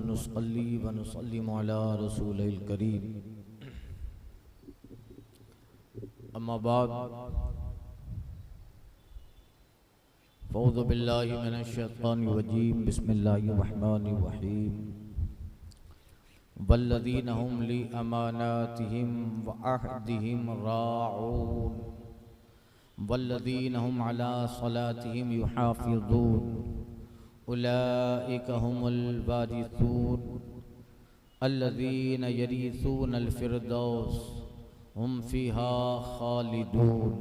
व नुसल्ली व नुसल्लिमु अला रसूलिल करीम। अम्मा बाद फ़ऊज़ु बिल्लाहि मिनश शैतानिर रजीम। बिस्मिल्लाहिर रहमानिर रहीम। वल्लज़ीना हुम ली अमानातिहिम व अहदिहिम राऊन वल्लज़ीना हुम अला सलातिहिम युहाफ़िज़ून उलाइका हुमुल वारिसून अल्लज़ीना यरीसूनल फ़िरदौस हुम फ़ीहा ख़ालिदून।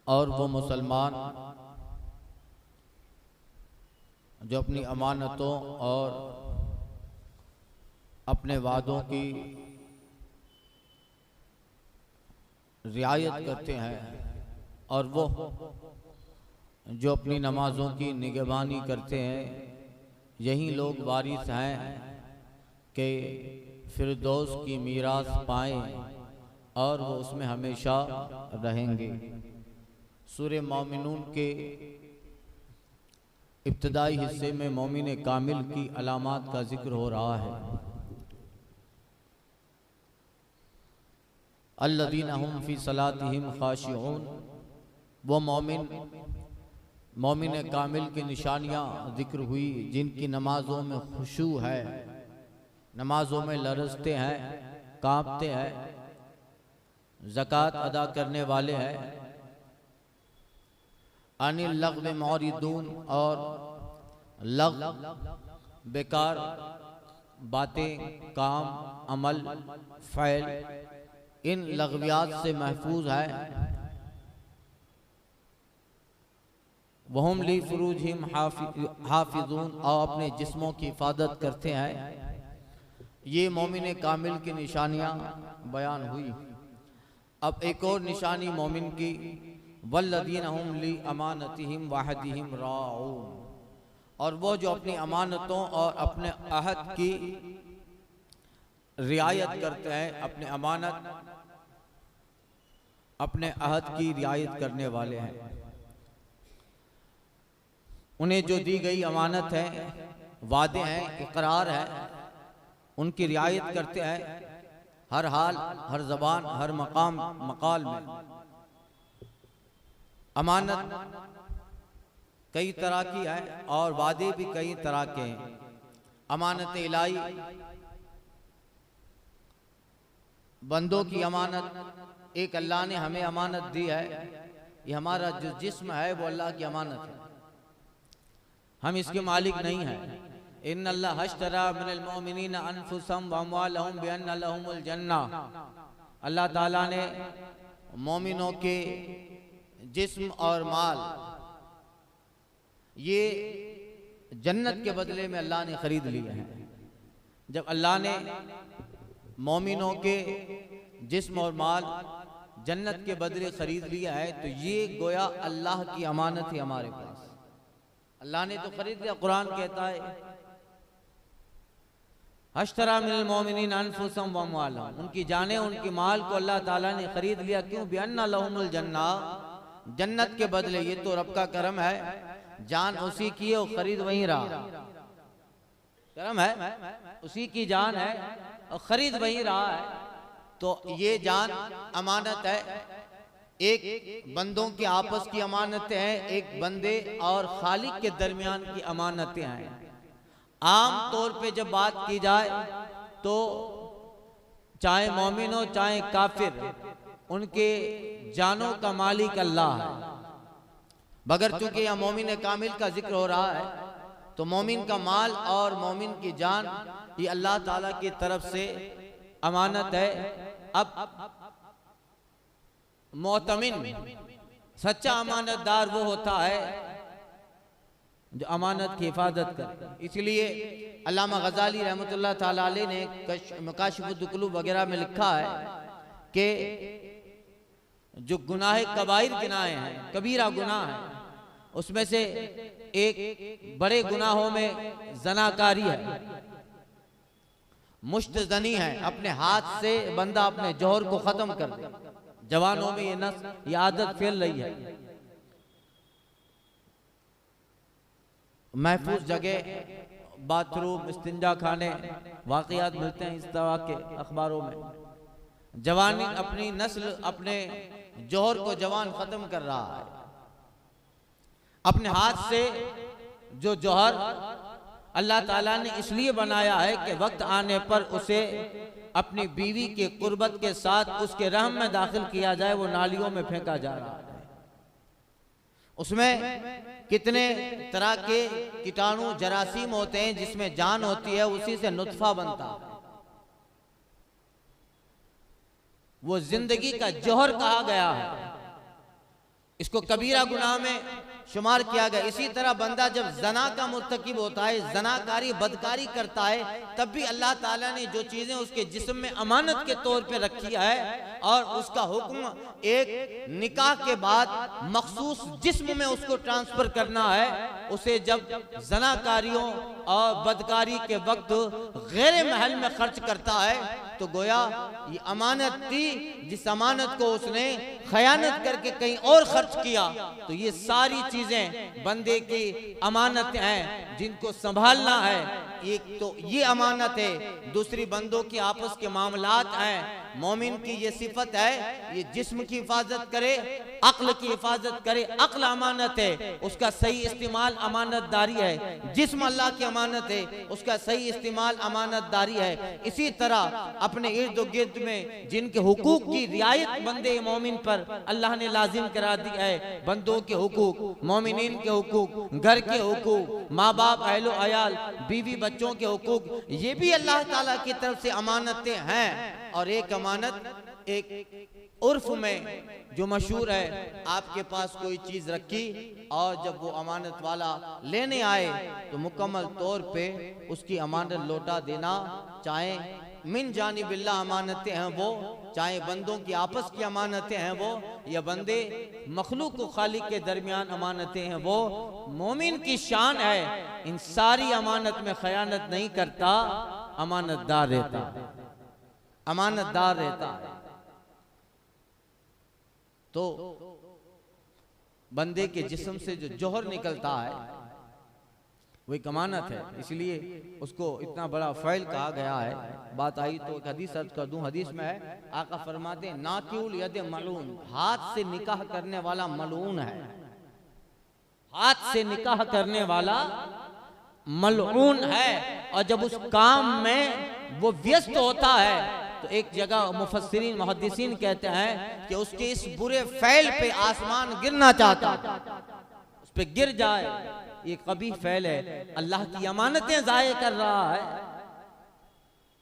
और वो मुसलमान जो अपनी अमानतों और अपने वादों की रियायत करते हैं और वो जो अपनी नमाजों की निगहबानी करते हैं, यही लोग वारिस हैं कि फिरदौस की मीरास पाएं और वो उसमें हमेशा रहेंगे। सूरे मोमिनून के इब्तदाई हिस्से में मोमिन कामिल की अलामात का जिक्र हो रहा है। अल्लज़ीना हुम फ़ी सलातिहिम ख़ाशिऊन, वो मोमिन कामिल की निशानियाँ जिक्र हुई जिनकी नमाजों में खुशू है, नमाजों में लरजते हैं, काँपते हैं, ज़कात अदा करने वाले हैं। अनिल लग़्व मुरिदून, और लग़्व बेकार बातें, काम, अमल, फ़ैल, इन लग़वियात से महफूज है। वहुम ली फ़ुरूजिहिम हाफ़िज़ून, और अपने जिस्मों की हिफाजत करते हैं। ये मोमिन कामिल की निशानियाँ बयान हुई। अब एक और निशानी मोमिन की, वल्लज़ीना हुम ली अमानतिहिम व अहदिहिम राऊन, और वो जो अपनी अमानतों और अपने अहद की रियायत करते हैं। अपने अमानत, अपने अहद की रियायत करने वाले हैं। उन्हें जो दी गई अमानत है, वादे हैं, इकरार है, उनकी रियायत करते हैं हर हाल, हर ज़बान, हर मकाम मकाल में। अमानत कई तरह की है और वादे भी कई तरह के हैं। अमानत इलाही, बंदों की अमानत एक अल्लाह ने हमें अमानत दी है। ये हमारा जो जिस्म है वो अल्लाह की अमानत है, हम इसके मालिक नहीं हैं। इन्नल्लाह अश्तरा मिनल मुमिनीना अनफुसहुम व अमवालहुम बिअन्ना लहुमुल जन्नह, अल्लाह ताला ने मोमिनों के जिस्म और माल ये जन्नत के बदले में अल्लाह ने खरीद लिए हैं। जब अल्लाह ने मोमिनों के जिस्म और माल जन्नत के बदले खरीद लिया है, तो ये गोया अल्लाह की अमानत है हमारे पास। अल्लाह ने तो खरीद लिया। कुरान कहता है अश्तरा मिनल मोमिनीन अनफुसहुम व अमवालहुम, उनकी जाने, उनकी माल को अल्लाह ताला ने खरीद लिया। क्यों? बिअन्ना लहुमुल जन्नह, जन्नत के बदले। ये तो रब का करम है, जान उसी की है, वो खरीद वहीं रहा। करम है, उसी की जान है और खरीद वहीं रहा है। तो ये जान अमानत है। एक बंदों की आपस की अमानतें हैं, एक बंदे और खालिक के दरमियान की अमानतें हैं। आम तौर पे जब बात की जाए तो चाहे मोमिन हो चाहे काफिर, उनके जानों का मालिक अल्लाह है। मगर चूंकि यह मोमिन कामिल का जिक्र हो रहा है, तो मोमिन का माल और मोमिन की जान ये अल्लाह ताला की तरफ से अमानत है। अब मोतमिन, सच्चा अमानतदार वो होता है जो अमानत की हिफाजत करे। इसलिए अल्लामा गज़ाली रहमतुल्लाह ताला अलैह ने मकाशिफुद कुलूब वगैरह में लिखा है कि जो गुनाह कबाइर गिनाए हैं, कबीरा गुनाह है, उसमें से एक बड़े गुनाहों में ज़नाकारी है, मुश्तजनी है। अपने हाथ से बंदा अपने जौहर को ख़त्म कर दे। जवानों में ये आदत फैल रही है। महफूज जगह बाथरूम, इस्तिंजा खाने, वाक़ियात मिलते हैं इस तरह के अखबारों में। जवानी अपनी नस्ल, अपने जौहर को जवान खत्म कर रहा है। अपने हाथ से जो जौहर अल्लाह ताला ने इसलिए बनाया है कि वक्त आने पर उसे अपनी बीवी के कुर्बत के साथ उसके रहम में दाखिल किया जाए, वो नालियों में फेंका जा रहा है। उसमें कितने तरह के कीटाणु जरासीम होते हैं जिसमें जान होती है, उसी से नुत्फा बनता है। वो जिंदगी का जौहर कहा गया है, इसको कबीरा गुनाह में शुमार किया गया। इसी तरह बंदा जब जना का मुर्तकिब होता है, जनाकारी बदकारी करता है, तब भी अल्लाह ताला ने जो चीजें उसके जिस्म में अमानत के तौर पे रखी है और उसका हुक्म एक निकाह के बाद मखसूस जिस्म में उसको ट्रांसफर करना है, उसे जब जनाकारियों और बदकारी के वक्त गैर महल में खर्च करता है तो गोया ये अमानत थी, जिस अमानत को उसने खयानत करके कहीं और खर्च किया। तो ये सारी चीजें बंदे की अमानत हैं जिनको संभालना है। एक तो ये अमानत है, दूसरी बंदों की आपस के मामलात हैं। मोमिन की ये सिफत है, ये जिस्म की हिफाजत करे, अक्ल की हिफाजत करे। अक्ल अमानत है, उसका सही इस्तेमाल अमानतदारी है। जिस्म अल्लाह की अमानत है, उसका सही इस्तेमाल अमानतदारी है। इसी तरह अपने इर्द गिर्द में जिनके हुकूक की रियायत बंदे मोमिन पर अल्लाह ने लाजिम करा दी है, बंदों के हुकूक, मोमिनीन के हुकूक, घर के हुकूक, माँ बाप, अहलो अयाल, बीवी बच्चों के हुकूक, ये भी अल्लाह ताला की तरफ से अमानतें हैं। और एक अमानत, एक उर्फ में जो मशहूर है, आपके पास कोई चीज रखी और जब वो अमानत वाला लेने आए तो मुकम्मल तौर पे उसकी अमानत लौटा देना। चाहे मिन जानिबिल्लाह अमानतें हैं वो, चाहे बंदों की आपस की अमानतें हैं वो, या बंदे मखलूक को खालिक के दरमियान अमानतें हैं वो, मोमिन की शान है इन सारी अमानत में खयानत नहीं करता, अमानतदार रहता, अमानतदार रहता है। तो बंदे के जिस्म से जो जौहर निकलता है वो एक अमानत है, इसलिए उसको इतना बड़ा फ़ैल कहा गया है। बात आई तो एक हदीस अर्ज कर दूं। हदीस में है, आका फरमाते हैं, नाकिउल यद मलून, हाथ से निकाह करने वाला मलून है। हाथ से निकाह करने वाला मलून है। और जब उस काम में वो व्यस्त होता है तो एक जगह मुफस्सिरीन मुहद्दिसीन कहते हैं कि उसके इस बुरे फैल पे आसमान गिरना चाहता, उस पे गिर जाए। ये कभी फैल है, अल्लाह की अमानतें जाये कर रहा है।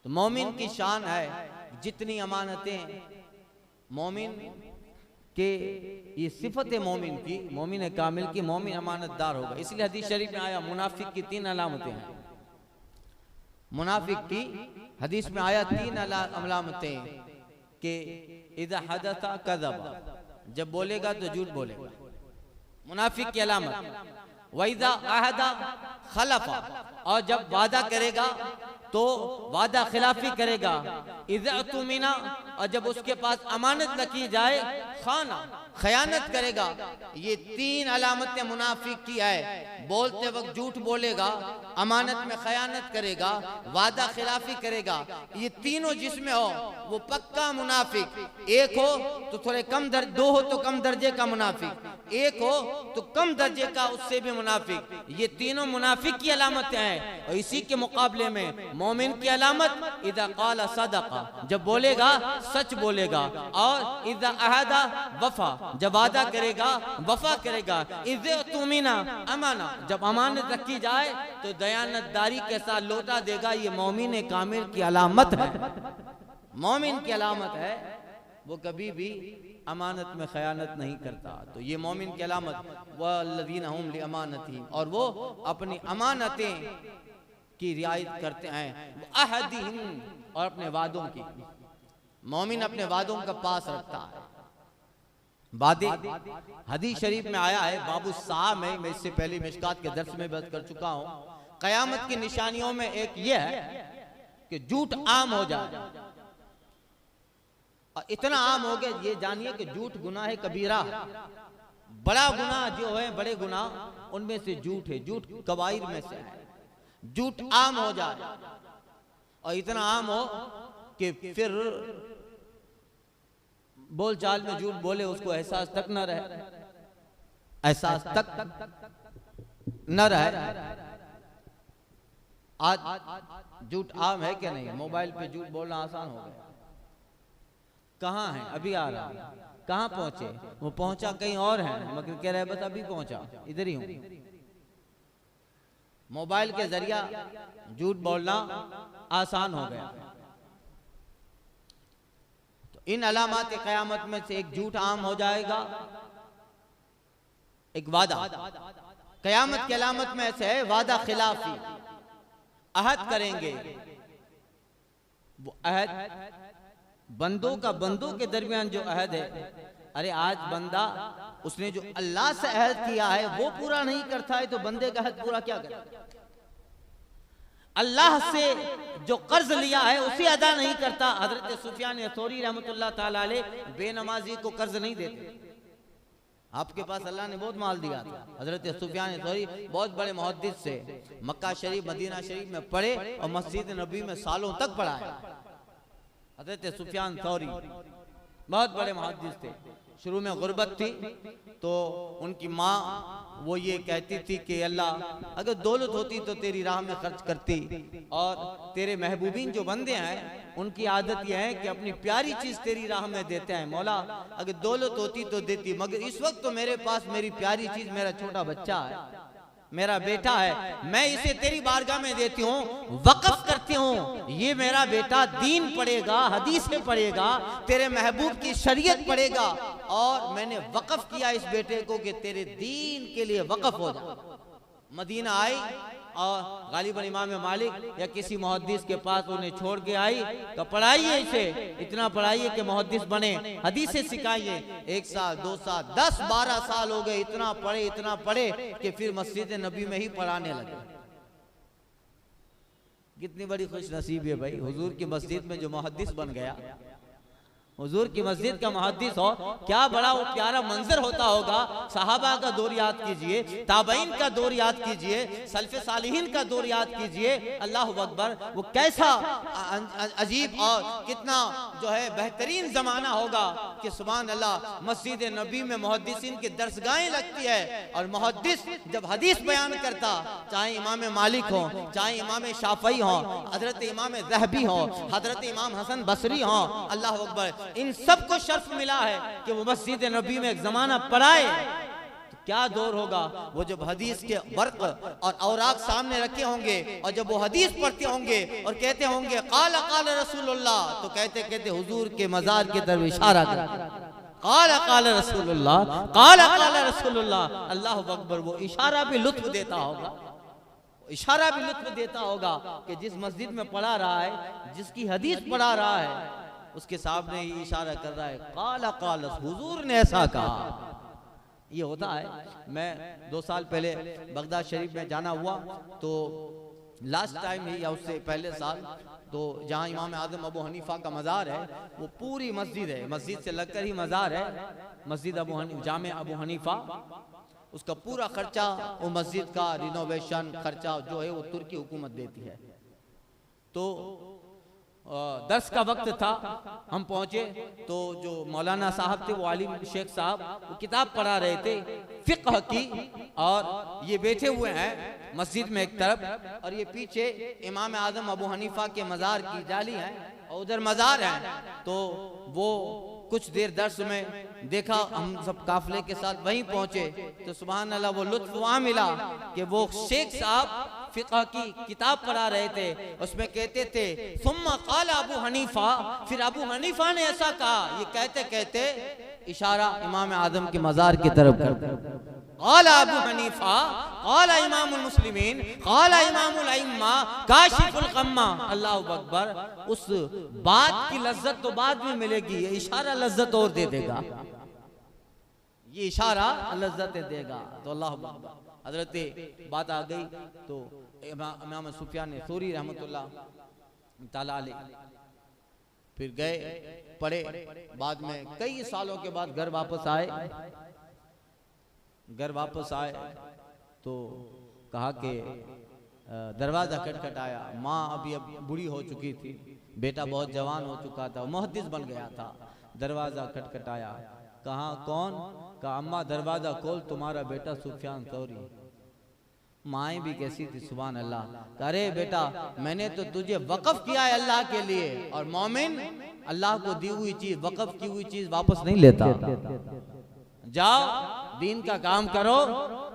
तो मोमिन की शान है, जितनी अमानतें मोमिन के, ये सिफत है मोमिन की, मोमिन कामिल की, मोमिन अमानतदार होगा। इसलिए हदीस शरीफ में आया, मुनाफिक की 3 अलामतें हैं। मुनाफिक की हदीस में आया 3 अलामतें कि इज़ा हदसा कज़बा, जब बोलेगा तो झूठ बोलेगा, मुनाफिक की अलामत। वइज़ा अहदा खलफा, और जब वादा करेगा तो वादा खिलाफी करेगा। इज़ा तुमिना, और जब उसके पास अमानत रखी जाए, खाना, खयानत करेगा। ये 3 अलामतें मुनाफिक की है। बोलते वक्त झूठ बोलेगा, अमानत में खयानत करेगा, वादा खिलाफी करेगा। ये तीनों जिसमें हो वो पक्का मुनाफिक। एक हो तो थोड़े कम दर्जे, 2 हो तो कम दर्जे का मुनाफिक, एक हो तो कम दर्जे का उससे भी मुनाफिक। ये तीनों मुनाफिक की अलामतें हैं। और इसी के मुकाबले में मोमिन की अलामत, इज़ा क़ाला सदक़ा, जब बोलेगा सच बोलेगा। और इज़ा अहदा वफ़ा, जब वादा करेगा वफा करेगा। इज़्ज़ा तुमिना अमाना, जब अमानत रखी जाए तो दयानतदारी के साथ लौटा देगा। ये मोमिन कामिल की अलामत है, मोमिन की अलामत है। वो कभी भी अमानत में खयानत नहीं करता। तो ये मोमिन की अलामत, वल्लज़ीना हुम लिअमानतिहिम, और वो अपनी अमानतें की रियायत करते हैं। अहदिहिम, और अपने वादों की, मोमिन अपने वादों का पास रखता है। वादे हदीस शरीफ में आया है, बाबू साह में, मैं इससे पहले मिशकात के दर्स में बात कर चुका हूँ। कयामत की निशानियों में एक ये है कि झूठ आम हो जाए। और इतना आम हो गया, ये जानिए कि झूठ गुनाह है कबीरा। बड़ा गुनाह जो है, बड़े गुनाह उनमें से झूठ है। झूठ कबाइर में से है। झूठ आम हो जाए और इतना आम हो कि फिर बोलचाल में झूठ बोले उसको एहसास तक न रहे, एहसास तक न रहे। आज झूठ आम है क्या? नहीं। मोबाइल पे झूठ बोलना आसान हो गया। कहाँ है? अभी आ रहा है। कहाँ पहुंचे? वो पहुंचा कहीं और है, मगर कह रहे बस अभी पहुंचा, इधर ही हूं। मोबाइल के जरिया झूठ बोलना आसान हो गया। तो इन अलामात क़यामत में से एक झूठ आम हो जाएगा, एक वादा। क़यामत की अलामत में से है वादा खिलाफी। अहद करेंगे, वो अहद बंदों का बंदों के दरमियान जो अहद है, अरे आज बंदा उसने जो अल्लाह से अहद किया है वो पूरा नहीं करता है तो बंदे का अहद पूरा क्या करे? अल्लाह से जो कर्ज लिया है उसे अदा नहीं करता। हजरत सुफियान थौरी रहमतुल्लाह ताला अलैह बेनमाजी को कर्ज नहीं देते। आपके पास अल्लाह ने बहुत माल दिया था। हजरत सुफियान थौरी बहुत बड़े मुहद्दिस से मक्का शरीफ मदीना शरीफ में पढ़े और मस्जिद नबी में सालों तक पढ़ाया। हजरत सुफियान थौरी बहुत बड़े मुहद्दिस थे। शुरू में गुर्बत थी तो उनकी माँ वो ये कहती थी कि अल्लाह अगर दौलत होती तो तेरी राह में खर्च करती, और तेरे महबूबीन जो बंदे हैं उनकी आदत यह है कि अपनी प्यारी चीज तेरी राह में देते हैं। मौला अगर दौलत होती तो देती, मगर इस वक्त तो मेरे पास मेरी प्यारी चीज मेरा छोटा बच्चा है, मेरा बेटा है, मैं इसे तेरी बारगाह में देती हूँ, वक्फ करती हूँ। ये मेरा बेटा दीन पढ़ेगा, हदीसें पढ़ेगा, तेरे महबूब की शरीयत पढ़ेगा, और मैंने वक्फ किया इस बेटे को कि तेरे दीन के लिए वक्फ हो जाए। मदीना आई और गालिबन इमाम मालिक या किसी मुहद्दिस के पास उन्हें छोड़ के आई तो पढ़ाइए इसे, इतना पढ़ाइए कि मुहद्दिस बने, हदीसें सिखाइए। 1 साल 2 साल 10-12 साल हो गए, इतना पढ़े कि फिर मस्जिद नबी में ही पढ़ाने लगे। कितनी बड़ी खुश नसीब है भाई, हुजूर की मस्जिद में जो मुहद्दिस बन गया। हुजूर की मस्जिद का मुहद्दिस हो, क्या बड़ा वो प्यारा मंजर होता होगा। सहाबा का दौर याद कीजिए, ताबईन का दौर याद कीजिए, सल्फ़े सालिहीन का दौर याद कीजिए। अल्लाहु अकबर, वो कैसा अजीब और कितना जो है बेहतरीन जमाना होगा कि सुभान अल्लाह, मस्जिद नबी में मुहद्दिसीन की दरसगाहें लगती है और मुहद्दिस जब हदीस बयान करता, चाहे इमाम मालिक हो, चाहे इमाम शाफई हो, हजरत इमाम ज़हबी हो, हजरत इमाम हसन बसरी हो, अल्लाहु अकबर, इन सबको शर्फ मिला है कि वो मस्जिद नबी में एक जमाना पढ़ाए। तो क्या दौर होगा वो जब हदीस के वर्क और औराक सामने रखे होंगे और जब वो हदीस पढ़ते होंगे और कहते होंगे काला काला रसूलुल्लाह, तो कहते कहते हुजूर के मजार की तरफ इशारा कर, काला काला रसूलुल्लाह, काला काला रसूलुल्लाह। अल्लाहु अकबर, वो इशारा भी लुत्फ देता होगा, इशारा भी लुत्फ देता होगा कि जिस मस्जिद में पढ़ा रहा है, जिसकी हदीस पढ़ा रहा है, उसके सामने ही इशारा कर रहा है, काला काला हुजूर ने ऐसा कहा। ये होता है। मैं 2 साल पहले बगदाद शरीफ में जाना हुआ तो लास्ट टाइम ही या उससे पहले साल, तो जहाँ इमाम आजम अबू हनीफा का मज़ार है, वो पूरी मस्जिद है, मस्जिद से लगकर ही मज़ार है, मस्जिद जामे अबू हनीफा, उसका पूरा खर्चा, वो मस्जिद का रिनोवेशन खर्चा जो है वो तुर्की हुकूमत देती है। तो दर्स का वक्त था, हम पहुंचे तो जो मौलाना साहब थे, वो आलिम शेख साहब, वो किताब पढ़ा रहे थे फिक़्ह की, और ये बैठे हुए हैं मस्जिद में एक तरफ, और ये पीछे इमाम आजम अबू हनीफा के मज़ार की जाली है और उधर मज़ार है। तो वो कुछ देर दर्स में देखा, हम सब काफिले के साथ वहीं पहुंचे, तो सुभान अल्लाह, वो लुत्फ वहां मिला कि वो शेख साहब फिक़्ह की किताब पढ़ा रहे थे, उसमें कहते थे सुम्मा क़ाला अबू हनीफा, फिर अबू हनीफा ने ऐसा कहा। ये कहते कहते इशारा इमाम आजम के मज़ार की तरफ कर, क़ाला अबू हनीफा, क़ाला इमामुल मुस्लिमीन, क़ाला इमामुल अइम्मा, काशिफुल ग़म्मा। अल्लाहु अकबर, उस बात की लज्जत तो बाद में मिलेगी, ये इशारा लज्जत और दे देगा, ये इशारा लज्जत देगा। तो अल्लाहु अकबर, हजरत बात आ गई तो इमाम सुफियान थौरी रहमतुल्लाह ताला अलैह फिर गए, पढ़े, बाद में कई सालों के बाद घर वापस आए तो कहा कि दरवाज़ा खटखटाया। माँ अभी अब बूढ़ी हो चुकी थी, बेटा बहुत जवान हो चुका था, मुहद्दिस बन गया था। दरवाज़ा खटखटाया, कहाँ कौन? कहा अम्मा दरवाज़ा खोल, तुम्हारा बेटा सुफियान सौरी। माए भी कैसी थी, सुभान अल्लाह। अरे बेटा मैंने तो तुझे वक़फ़ किया है अल्लाह के लिए, और मोमिन अल्लाह को दी हुई चीज़, वक़फ़ की हुई चीज़ वापस नहीं लेता। जाओ दीन का काम करो,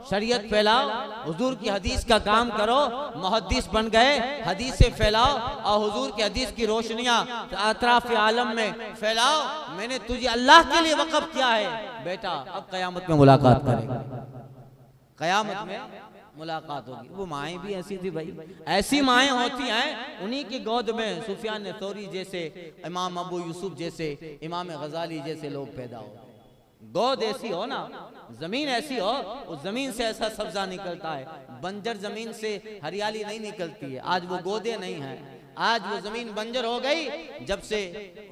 शरीयत फैलाओ, हुजूर की हदीस का काम करो, मुहद्दिस बन गए, हदीस से फैलाओ और हुजूर की हदीस की रोशनियां अतराफ आलम में फैलाओ। मैंने तुझे अल्लाह के लिए वक़फ़ किया है बेटा, अब क़यामत में मुलाकात करेंगे, क़यामत में मुलाकात होगी। वो माएँ भी ऐसी थी भाई, ऐसी माएँ होती हैं, उन्हीं की गोद में सुफियान थौरी जैसे, इमाम अबू यूसुफ जैसे, इमाम गजाली जैसे लोग पैदा हो। गोद ऐसी हो ना, जमीन ऐसी हो, उस जमीन से ऐसा सब्जा निकलता है। बंजर जमीन से हरियाली नहीं निकलती है। आज वो गोदे नहीं है, आज वो जमीन बंजर हो गई। जब से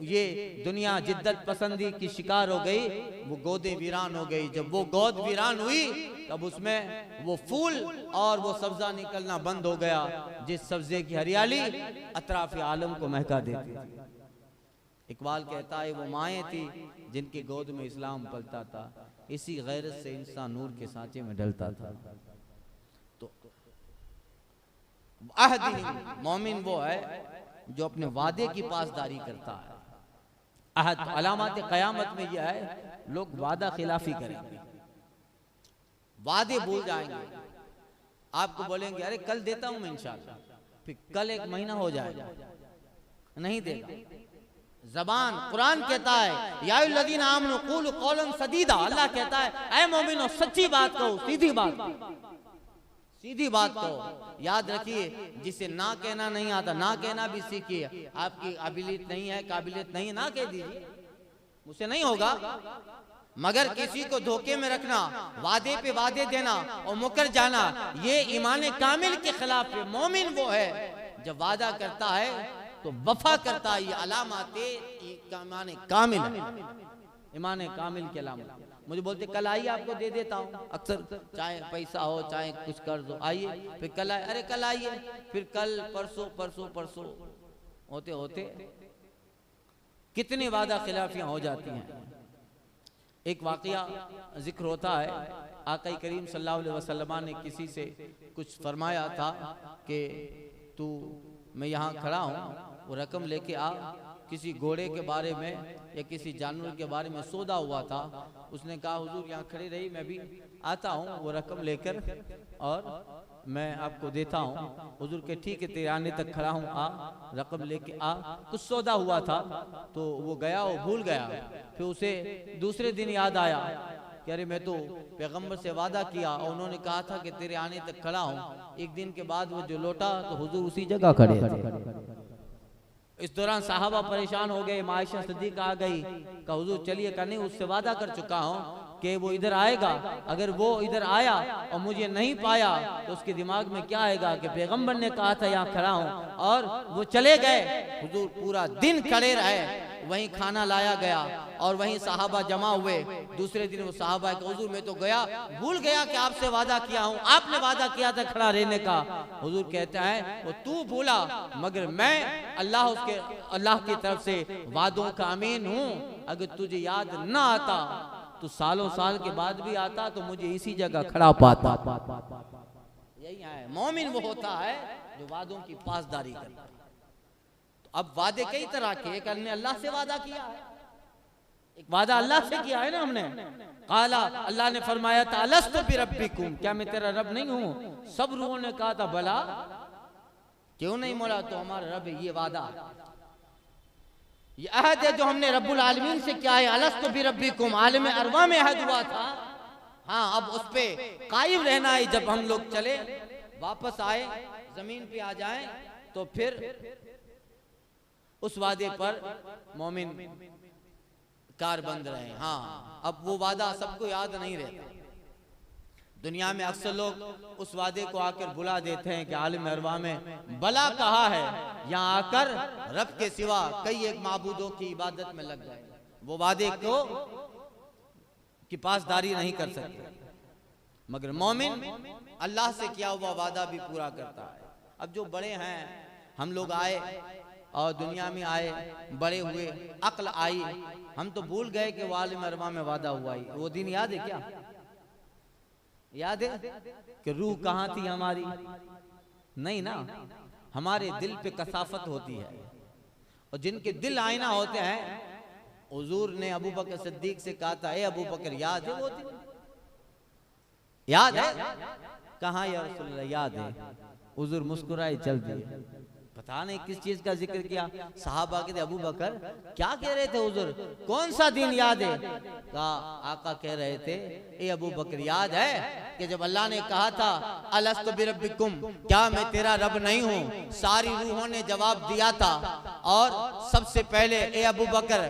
ये दुनिया जिद्दत पसंदी की शिकार हो गई, वो गोदे वीरान हो गई। जब वो गोद वीरान हुई, तब उसमें वो फूल और वो सब्जा निकलना बंद हो गया, जिस सब्जे की हरियाली अतराफ आलम को महका देती थी। इकबाल कहता है वो माएँ थी जिनकी गोद में इस्लाम पलता था, इसी गैरत से इंसान नूर के सांचे में ढलता था। तो अहदी मोमिन वो है जो अपने वादे की पासदारी करता है। अहद अलामत क़यामत में यह है, लोग वादा खिलाफी करेंगे, वादे भूल जाएंगे। आपको बोलेंगे अरे कल देता हूं मैं इंशाअल्लाह, फिर कल एक महीना हो जाएगा, नहीं देगा। जबान, कुरान कहता है या अय्युहल्लज़ीना आमनू क़ूलू क़ौलन सदीदा, अल्लाह कहता है ऐ मोमिनो सच्ची बात कहो, सीधी बात, सीधी बात कहो। याद रखिए, जिसे ना कहना नहीं आता, ना कहना भी सीखिए। आपकी काबिलियत नहीं है, काबिलियत नहीं है, ना कह दीजिए, मुझसे नहीं होगा। मगर किसी को धोखे में रखना, वादे पे वादे देना और मुकर जाना, ये ईमान कामिल के खिलाफ है। मोमिन वो है जब वादा करता है तो वफा करता है। ये अलामत ईमान कामिल है, ईमान कामिल के अलामत। मुझे बोलते कल आइए आपको दे देता हूँ, अक्सर चाहे पैसा हो चाहे कुछ कर्ज हो, आइए, फिर कल आए, अरे कल आइए, फिर कल, परसों परसों परसों होते होते कितनी वादा खिलाफियां हो जाती हैं। एक वाकया जिक्र होता है, आका करीम सल्लल्लाहु अलैहि वसल्लम ने किसी से कुछ फरमाया था कि तू, मैं यहाँ खड़ा हूँ, वो रकम लेके आ। किसी घोड़े के बारे में या किसी जानवर के बारे में सौदा हुआ था। उसने कहा हुजूर यहाँ खड़े रही, मैं भी आता हूँ वो रकम लेकर और मैं आपको देता हूँ। हुजूर के ठीक है, तेरे आने तक खड़ा हूँ, आ रकम लेके आ। कुछ सौदा हुआ था तो वो गया, वो भूल गया। फिर उसे दूसरे दिन याद आया कि अरे मैं तो पैगंबर से वादा किया और उन्होंने कहा था कि तेरे आने तक खड़ा हूँ। एक दिन के बाद वो जो लौटा तो हुजूर उसी जगह खड़े थे। इस दौरान साहबा परेशान हो गए, आयशा सिद्दीक़ा आ गई, कहा हुजूर चलिए, का नहीं, उससे वादा कर चुका हूँ कि वो इधर आएगा। अगर वो इधर आया और मुझे नहीं पाया तो उसके दिमाग में क्या आएगा कि पैगंबर ने कहा था यहाँ खड़ा हूँ, और वो चले गए। हुजूर पूरा दिन खड़े रहे, वहीं खाना लाया गया और वहीं साहबा जमा हुए। दूसरे दिन वो साहबा के हुजूर मैं तो गया, भूल गया कि आपसे वादा किया हूँ, आपने वादा किया था खड़ा रहने का। हुजूर कहते हैं वो तू भूला, मगर मैं अल्लाह की तरफ से वादों का अमीन हूँ। अगर तुझे याद ना आता तो सालों साल के बाद भी आता तो मुझे इसी जगह खड़ा पाता। यही है मोमिन, वो होता है जो वादों की पासदारी करता है। अब वादे कई तरह के, एक हमने अल्लाह से वादा किया है, एक वादा अल्लाह से किया है ना हमने। काला, अल्लाह ने फरमाया था अलस्तु बिरब्बिकुम, क्या मैं तेरा रब नहीं हूँ? सब रूहों ने कहा था भला, क्यों नहीं मौला, तो हमारा रब है। ये वादा, ये अहद है जो हमने रब्बुल आलमीन से किया है। अलस्तु बिरब्बिकुम आलम अरवा में अहद हुआ था। हाँ, अब उस पे कायम रहना है। जब हम लोग चले वापस आए, जमीन पे आ जाएं, तो फिर उस वादे पर मोमिन कारबंद रहे। हाँ, अब वो वादा सबको याद नहीं रहता। दुनिया में अक्सर लोग उस वादे को आकर भुला देते हैं कि आलिम अरवा में भला कहा है, यहाँ आकर रब के सिवा कई एक माबूदों की इबादत में लग गए। वो वादे को की पासदारी नहीं कर सकते, मगर मोमिन अल्लाह से किया हुआ वादा भी पूरा करता है। अब जो बड़े हैं, हम लोग आए और दुनिया में आए, बड़े हुए, अक्ल आई, हम तो भूल गए कि वो आलिम अरवा में वादा हुआ ही। वो दिन याद है क्या? याद है कि रूह कहाँ थी हमारी? नहीं ना, हमारे दिल पे कसाफत होती है, और जिनके दिल आईना होते हैं, हुजूर ने अबू बकर सिद्दीक से कहा था, ए अबू बकर याद है वो दिन? याद है? कहाँ या रसूलल्लाह याद है। हुजूर मुस्कुराए चल दिए। पता नहीं किस चीज का जिक्र किया। सहाबा कहते अबू बकर क्या कह रहे थे हुजूर, कौन सा दिन याद है? कहा आका कह रहे थे, ए अबू बकर याद है कि जब अल्लाह ने कहा था अलस्तु बिरब्बिकुम, क्या मैं तेरा रब नहीं हूँ? सारी रूहों ने जवाब दिया था, और सबसे पहले ए अबू बकर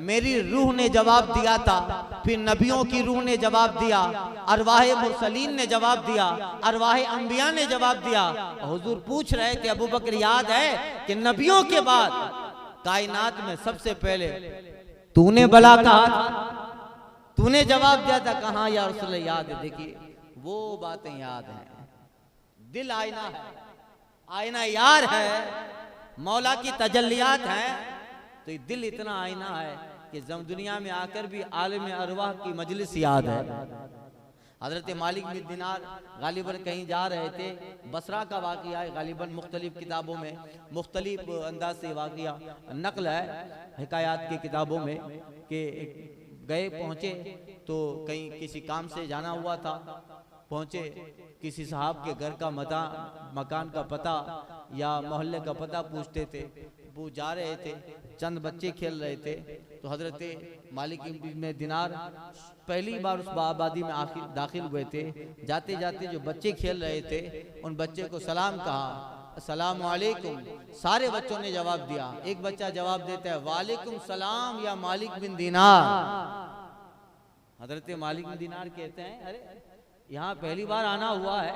मेरी रूह ने जवाब दिया था, फिर नबियों की रूह ने जवाब दिया, अरवाहे मुरसलीन ने जवाब दिया, अरवाहे अंबिया ने जवाब दिया। हुजूर पूछ रहे थे अबू बकर याद है कि नबियों के बाद कायनात में सबसे पहले तूने भला कहा था, तूने जवाब दिया था? कहाँ या रसूलल्लाह याद है। देखिए वो बातें याद हैं। दिल आईना है, आईना यार है, मौला की तजल्लियात हैं। तो ये दिल इतना आईना है कि दुनिया में आकर भी आलिम अरवाह की मजलिस याद है। हजरत मालिक बिन दिनार गालिबन कहीं जा रहे थे, बसरा का वाक़िया है, गालिबन मुख्तलिफ किताबों में मुख्तलिफ अंदाज से वाक़िया नकल है हिकायात की किताबों में, कि गए पहुँचे तो कहीं किसी काम से जाना हुआ था, पहुँचे किसी साहब के घर का मकान का पता या मोहल्ले का पता पूछते थे। वो जा रहे थे, चंद बच्चे खेल रहे थे, तो हजरत मालिक बिन दिनार पहली बार उस आबादी में दाखिल हुए थे। जाते जाते जो बच्चे खेल रहे थे, उन बच्चे को सलाम कहा, अस्सलामु अलैकुम। सारे बच्चों ने जवाब दिया। एक बच्चा जवाब देता है वालेकुम सलाम या मालिक बिन दिनार। हजरत मालिक बिन दिनार कहते हैं अरे यहाँ पहली बार आना हुआ है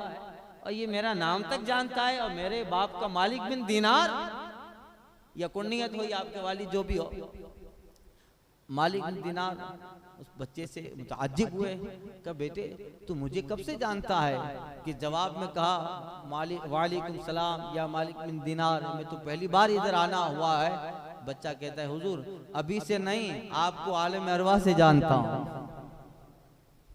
और ये मेरा नाम तक जानता है, और मेरे बाप का मालिक बिन दिनार, या कुन्नियत हो या आपके वाली जो भी हो, मालिक बिन दिनार। उस बच्चे से मुताज्जिब हुए कि बेटे तू मुझे कब से जानता है? कि जवाब में कहा वालेकुम सलाम या मालिक बिन दिनार, मैं तो पहली बार इधर आना हुआ है। बच्चा कहता है हुजूर अभी से नहीं, आपको आलिम अरवाह से जानता हूँ।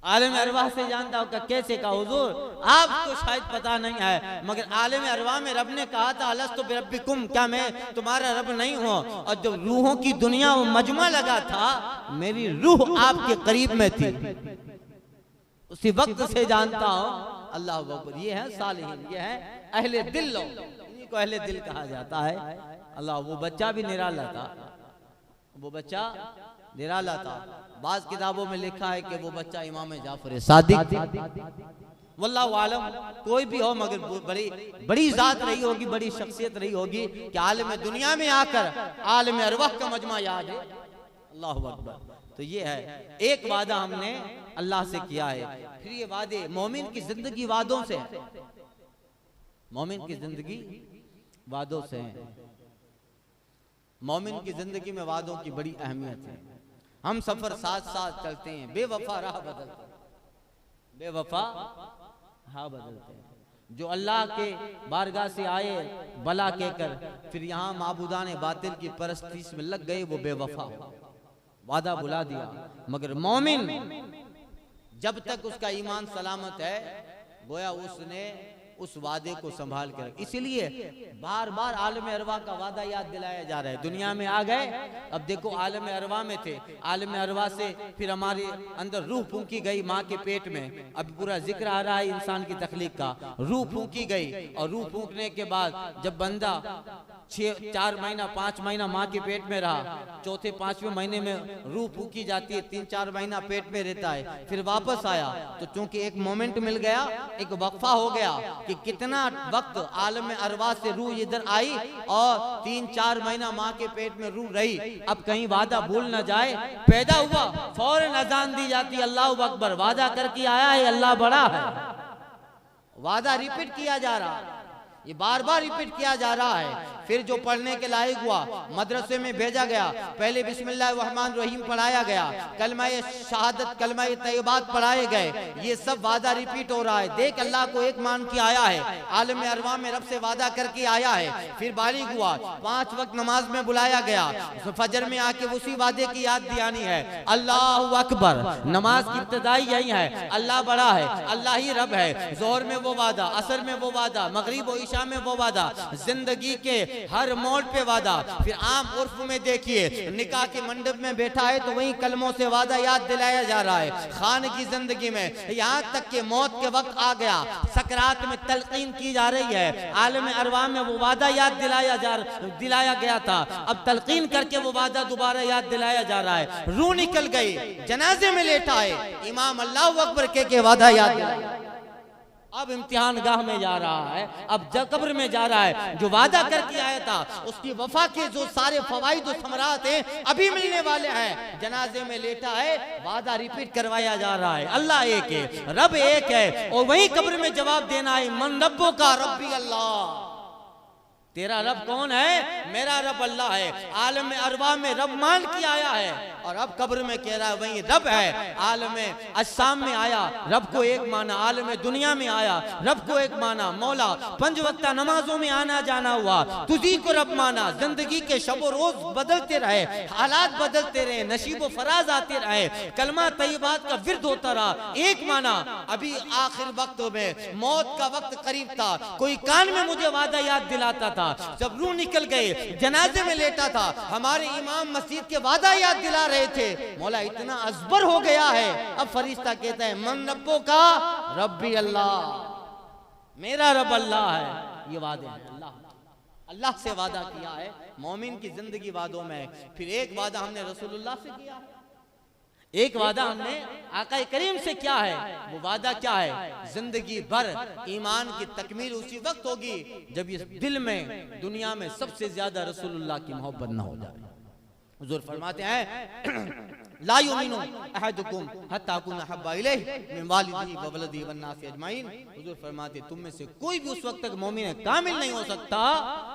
आलिम अरवाह से जानता हूँ? कैसे कहा हुजूर? आपको शायद पता नहीं है, मगर आलिम अरवाह में रब ने कहा था अलस्तु बिरब्बिकुम, क्या मैं तुम्हारा रब नहीं हूँ? और जब रूहों की दुनिया वो मजमा लगा था, मेरी रूह आपके करीब में थी, उसी वक्त से जानता हूँ। अल्लाह अकबर। ये है सालिहीन, ये है अहले दिल लोग, इन्हीं को अहले दिल कहा जाता है। अल्लाह। वो बच्चा भी निराला था, वो बच्चा निराला था। बाज किताबों में लिखा है कि वो बच्चा इमाम जाफर सादिक, वल्लाहु आलम, कोई भी हो मगर बड़ी जात रही होगी, बड़ी शख्सियत रही होगी कि आलिम दुनिया में आकर आलिम अरवाह का मजमा याद है। अल्लाहु अकबर। तो ये है एक वादा हमने अल्लाह से किया है। फिर ये वादे मोमिन की जिंदगी वादों से है, मोमिन की जिंदगी वादों से है। मोमिन की जिंदगी में वादों की बड़ी अहमियत है। हम सफर साथ साथ चलते हैं, बेवफा राह बदलते हैं, बेवफा राह बदलते हैं। जो अल्लाह के बारगाह से आए बला कहकर, फिर यहाँ माबूदान बातिल की परस्तिश में लग गए, वो बेवफा हो, वादा भुला दिया। मगर मोमिन जब तक उसका ईमान सलामत है, गोया उसने उस वादे को संभाल कर, इसीलिए बार बार आलम अरवा का वादा याद दिलाया जा रहा है। दुनिया में आ गए, अब देखो आलम अरवा में थे, आलम अरवा से फिर हमारे अंदर रूह फूंकी गई माँ के पेट में। अब पूरा जिक्र आ रहा है इंसान की तख्लीक का। रूह फूंकी गई, और रूह फूंकने के बाद जब बंदा 4 महीना 5 महीना माँ के पेट में रहा, चौथे 5वें महीने में रूह फूंकी जाती है, 3-4 महीना पेट में रहता है, फिर वापस आया। तो चूंकि एक मोमेंट मिल गया, एक वक्फा हो गया कि कितना वक्त आलम अरवा से रूह इधर आई और 3-4 महीना माँ के पेट में रूह रही। अब कहीं वादा भूल न जाए, पैदा हुआ फौरन अजान दी जाती, अल्लाह अकबर, वादा करके आया है, अल्लाह बड़ा है, वादा रिपीट किया जा रहा। ये बार बार रिपीट किया जा रहा है। फिर जो पढ़ने के लायक हुआ मदरसे में भेजा गया, पहले बिस्मिल्लाहिर्रहमानिर्रहीम पढ़ाया गया, कलमा शहादत कलमा तैयबात पढ़ाए गए। ये सब वादा रिपीट हो रहा है। देख अल्लाह को एक मान के आया है, आलम अरवा में रब से वादा करके आया है। फिर बालिग हुआ, 5 वक्त नमाज में बुलाया गया, फजर में आके उसी वादे की याद दिलानी है। अल्लाह अकबर, नमाज की इब्तिदाई यही है, अल्लाह बड़ा है, अल्लाह ही रब है। जोहर में वो वादा, असर में वो वादा, मगरिब और इशा में वो वादा, जिंदगी के हर मोड़ पे वादा। फिर आम उर्फ में देखिए, निकाह के मंडप में बैठा है तो वही कलमों से वादा याद दिलाया जा रहा है। खान की जिंदगी में यहाँ तक के मौत के वक्त आ गया, सकरात में तलकीन की जा रही है, आलम अरवा में वो वादा याद दिलाया गया था, अब तलकीन करके वो वादा दोबारा याद दिलाया जा रहा है। रूह निकल गई, जनाजे में लेटा है, इमाम अल्लाह अकबर के वादा याद दिलाया। अब इम्तिहान गाह में जा रहा है, अब कब्र में जा रहा है। जो वादा करके आया था उसकी वफा के जो सारे फवाइद और समरात हैं अभी मिलने वाले हैं। जनाजे में लेटा है, वादा रिपीट करवाया जा रहा है। अल्लाह एक है, रब एक है, और वही कब्र में जवाब देना है, मन रब्बो का रब्बी अल्लाह। तेरा रब कौन है? मेरा रब अल्लाह है। आलम अरवा में रब मान के आया है, और अब कब्र में कह रहा है वही रब है। आलम अस्साम में आया, रब को एक माना, आलम दुनिया में आया, रब को एक माना। मौला 5 वक्त नमाजों में आना जाना हुआ, तुझी को रब माना। जिंदगी के शब रोज बदलते रहे, हालात बदलते रहे, नसीब फराज आते रहे, कलमा तैयबात का विर्द होता रहा, एक माना। अभी आखिर वक्तों में मौत का वक्त करीब था, कोई कान में मुझे वादा याद दिलाता था। जब रूह निकल गए, जनाजे में लेटा था, हमारे इमाम मस्जिद के वादा याद दिला रहे थे। मौला इतना अजबर हो गया है, अब फरिश्ता कहता है मन रब्बो का रब्बी अल्लाह, मेरा रब अल्लाह है। ये वादे हैं, अल्लाह से वादा किया है। मोमिन की जिंदगी वादों में है। फिर एक वादा हमने रसूलुल्लाह से किया है, एक वादा हमने आका करीम से क्या है? वो वादा क्या है? जिंदगी भर ईमान की तकमील उसी वक्त होगी जब इस दिल में दुनिया में सबसे ज्यादा रसूलुल्लाह की मोहब्बत न हो जाए। हुजूर फरमाते हैं ला युमिनु अहदुकुम हत्ता कुना हब्बा इलैहि मिन वालिदिही व वलदिही वन नास अजमाइन। हुजूर फरमाते तुम में से कोई भी उस वक्त तक मोमिन कामिल नहीं हो सकता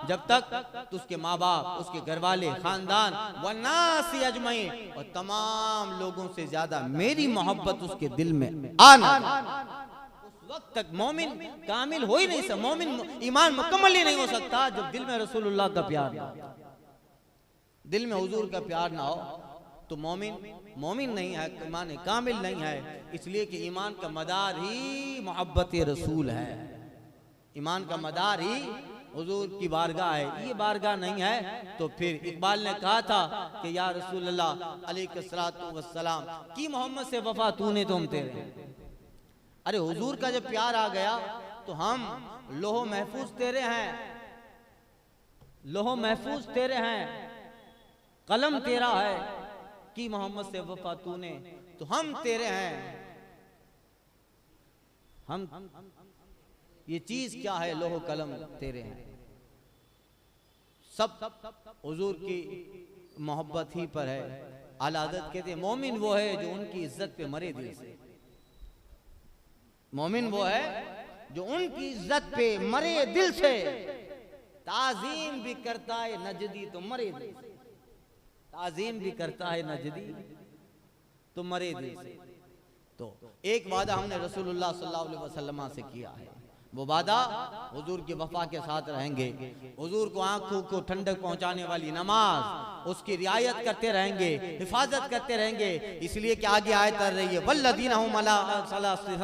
जब तक उसके माँ बाप, उसके घर वाले, खानदान व नास अजमाइन, और तमाम लोगों से ज्यादा मेरी मोहब्बत उसके दिल में आना। उस वक्त तक मोमिन कामिल हो ही नहीं सकता, मोमिन ईमान मुकम्मल ही नहीं हो सकता जब दिल में रसूलुल्लाह का प्यार ना हो, दिल में हुजूर का प्यार ना हो तो मोमिन नहीं है, ईमान कामिल नहीं है। इसलिए कि ईमान का मदार ही मोहब्बत रसूल है, ईमान का मदार ही हुजूर की बारगाह है। ये बारगाह नहीं है तो फिर इकबाल ने कहा था कि या रसूलल्लाह अलैहिस्सलातु वस्सलाम की मोहम्मद से वफा तूने तो हम तेरे। अरे हुजूर का जब प्यार आ गया तो हम लोहो महफूज तेरे हैं, लोहो महफूज तेरे हैं, कलम तेरा है, की मोहम्मद से वफा तूने तो हम तेरे हैं। हम ये चीज क्या है? लोहो कलम तेरे हैं। सब हुजूर की मोहब्बत ही पर है। आला हज़रत कहते हैं मोमिन वो है जो उनकी इज्जत पे मरे दिल से। मोमिन वो है जो उनकी इज्जत पे मरे दिल से, ताजीम भी करता है नजदी तो मरे दिल से, ताजीम भी करता है नजदी तो मरे दिल से। तो एक वादा हमने रसूलुल्लाह सल्लल्लाहु अलैहि वसल्लम से किया है, वो वादा हुजूर की वफा के साथ रहेंगे, हुजूर को आंखों को ठंडक पहुंचाने वाली नमाज उसकी रियायत करते रहेंगे, हिफाजत करते रहेंगे। इसलिए कि आगे आयत कर रही है वल्लज़ीना हुम अला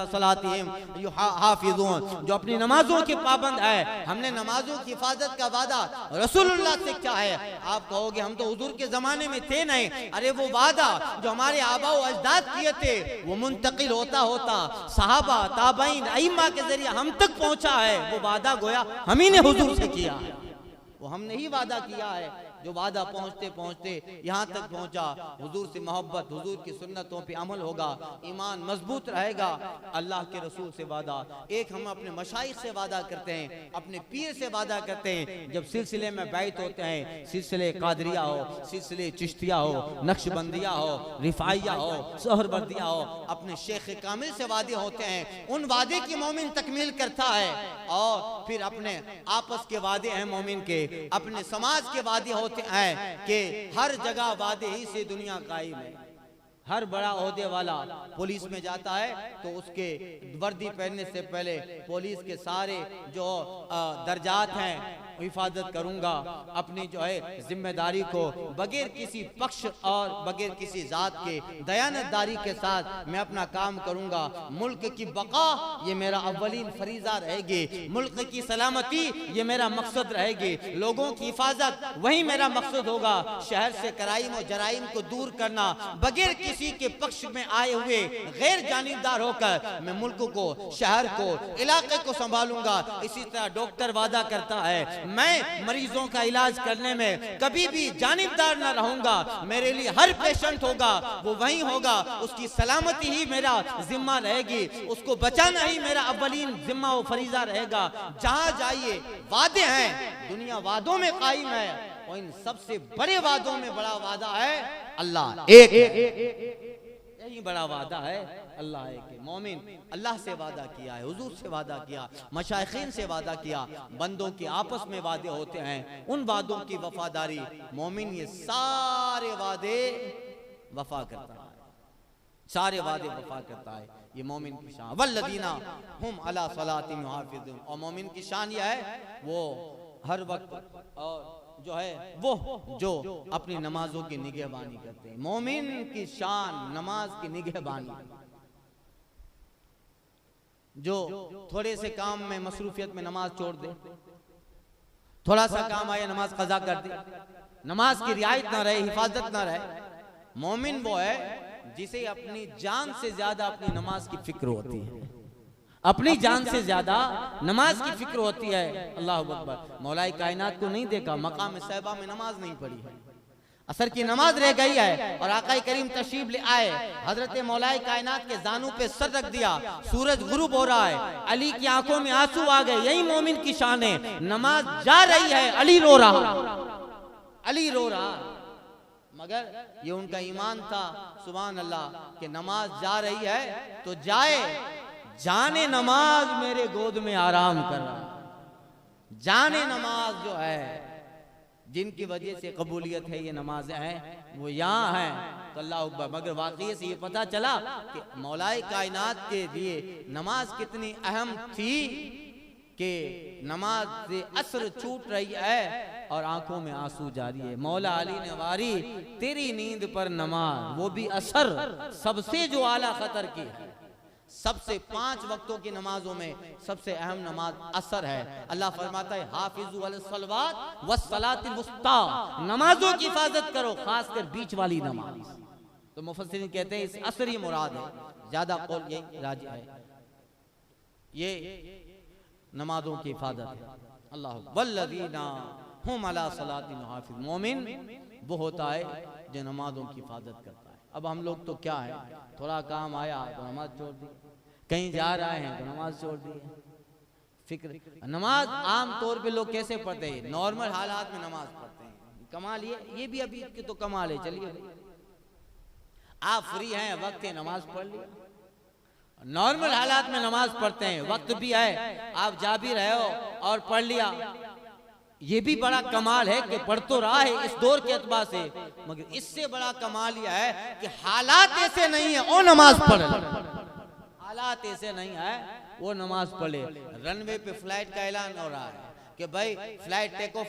सलातिहिम हाफिज़ून, जो अपनी नमाजों के पाबंद है। हमने नमाजों की हिफाजत का वादा रसूलुल्लाह से क्या है? आप कहोगे हम तो हुजूर के जमाने में थे नहीं। अरे वो वादा जो हमारे आबा व अजदाद किए थे वो मुंतकिल होता होता सहाबा, ताबईन, अइम्मा के जरिए हम तक पहुंचा है। वो वादा गोया हम ही ने हुजूर से किया है, वो हमने ही वादा किया है, जो वादा पहुंचते पहुंचते यहाँ तक पहुंचा। हुजूर से मोहब्बत, हुजूर की सुन्नतों पे अमल होगा, ईमान मजबूत रहेगा। अल्लाह के रसूल से वादा, एक हम अपने मशाइख से वादा करते हैं, अपने पीर से वादा करते हैं। जब सिलसिले में बैत होते हैं, सिलसिले कादरिया हो, सिलसिले चिश्तिया हो, नक्शबंदिया हो, रिफाइया हो, सोहरवर्दिया हो, अपने शेख कामिल से वादे होते हैं। उन वादे की मोमिन तकमील करता है। और फिर अपने आपस के वादे हैं मोमिन के, अपने समाज के वादे होते हैं कि हर जगह वादे ही से दुनिया कायम है। हर बड़ा ओहदे वाला पुलिस में जाता है तो उसके वर्दी पहनने से पहले पुलिस के सारे जो दर्जात हैं हिफाजत करूंगा, अपनी जो है जिम्मेदारी को बगैर किसी पक्ष और बगैर किसी जात के दयानतदारी के साथ मैं अपना काम करूंगा। मुल्क की बका ये मेरा अव्वलीन फरीजा रहेगी, मुल्क की सलामती ये मेरा मकसद रहेगी, लोगों की हिफाजत वही मेरा मकसद होगा। शहर से कराइम और जराइम को दूर करना, बगैर किसी के पक्ष में आए हुए गैर जानिबदार होकर मैं मुल्क को, शहर को, इलाके को संभालूंगा। इसी तरह डॉक्टर वादा करता है, मैं मरीजों का इलाज करने में कभी भी जानिबदार न रहूंगा, मेरे लिए हर पेशेंट होगा वो वही होगा, उसकी सलामती ही मेरा जिम्मा रहेगी, उसको बचाना ही मेरा अव्वलीन जिम्मा और फरीजा रहेगा। जहां जाइए वादे हैं, दुनिया वादों में कायम है और इन सबसे बड़े वादों में बड़ा वादा है अल्लाह एक है। यही बड़ा वादा है, अल्लाह है कि मोमिन अल्लाह से वादा किया है, हुजूर से वादा किया, मशाइखीन से वादा किया। बंदों के आपस में वादे होते हैं, उन वादों की वफादारी मोमिन ये सारे वादे वफा करता है, सारे वादे वफा करता है। ये मोमिन की शान, वल्लदीना हुम अला सलातिहिम युहाफिज़ून। और मोमिन की शान यह है वो हर वक्त और जो है वो जो अपनी नमाजों की निगहबानी करते हैं। मोमिन की शान नमाज की निगहबानी। जो थोड़े से काम में मसरूफियत में नमाज छोड़ दे, थोड़ा सा काम आया नमाज कज़ा कर दे, नमाज की रियायत ना रहे, हिफाजत ना रहे, मोमिन वो है जिसे अपनी जान से ज्यादा अपनी नमाज की फिक्र होती है, अपनी जान से ज्यादा नमाज की फिक्र होती है। अल्लाह अकबर। मौलाए कायनात को नहीं देखा, मकाम सहबा में नमाज नहीं पढ़ी है, असर की नमाज रह गई है और आका करीम तशरीफ ले आए, हजरत मौलाए कायनात के जानू पे सर रख दिया, सूरज गुरूब हो रहा है, अली की आंखों में आंसू आ गए। यही मोमिन की शान है। नमाज जा रही है, अली रो रहा, अली रो रहा, मगर ये उनका ईमान था सुभान अल्लाह कि नमाज जा रही है तो जाए, जाने नमाज मेरे गोद में आराम कर रहा। जाने नमाज जो है जिनकी वजह से कबूलियत है, ये नमाजें हैं वो यहाँ हैं तो अल्लाह अकबर। मगर वाकई से ये पता चला कि मौलाए कायनात के लिए नमाज कितनी अहम थी कि नमाज से असर छूट रही है और आंखों में आंसू जारी है। मौला अली ने वारी तेरी नींद पर नमाज, वो भी असर, सबसे जो आला खतर की है। सबसे 5 वक्तों की नमाजों में सबसे अहम नमाज असर है। अल्लाह फरमाता है हाफिजू अलस्सलावात वस्सलातिल वुस्ता, नमाजों की हिफाजत करो, खासकर बीच वाली नमाज। तो मुफस्सिरीन कहते हैं इस असर ही मुराद है, ज्यादा कौल यही राजी है, ये नमाजों की हिफाजत है। अल्लाह वल्लज़ीना हुम अला सलातिहिम हाफिज़। मोमिन वो होता है जो नमाजों की हिफाजत करता है। अब हम लोग तो क्या है, थोड़ा काम आया तो नमाज छोड़ दी, कहीं जा रहे हैं तो नमाज छोड़ दी, फिक्र। नमाज आम तौर पे लोग कैसे पढ़ते हैं, नॉर्मल हालात में नमाज पढ़ते हैं। कमाल ये भी अभी की तो कमाल है। चलिए आप फ्री हैं, वक्त है, नमाज पढ़ लिया। नॉर्मल हालात में नमाज पढ़ते हैं, वक्त भी है, आप जा भी रहे हो और पढ़ लिया। ये भी बड़ा कमाल है कि पढ़ तो रहा है इस दौर के एतबार से, मगर इससे बड़ा कमाल यह है कि हालात ऐसे नहीं है वो नमाज पढ़े, हालात ऐसे नहीं है वो नमाज पढ़े। रनवे पे फ्लाइट का ऐलान हो रहा है कि भाई फ्लाइट टेक ऑफ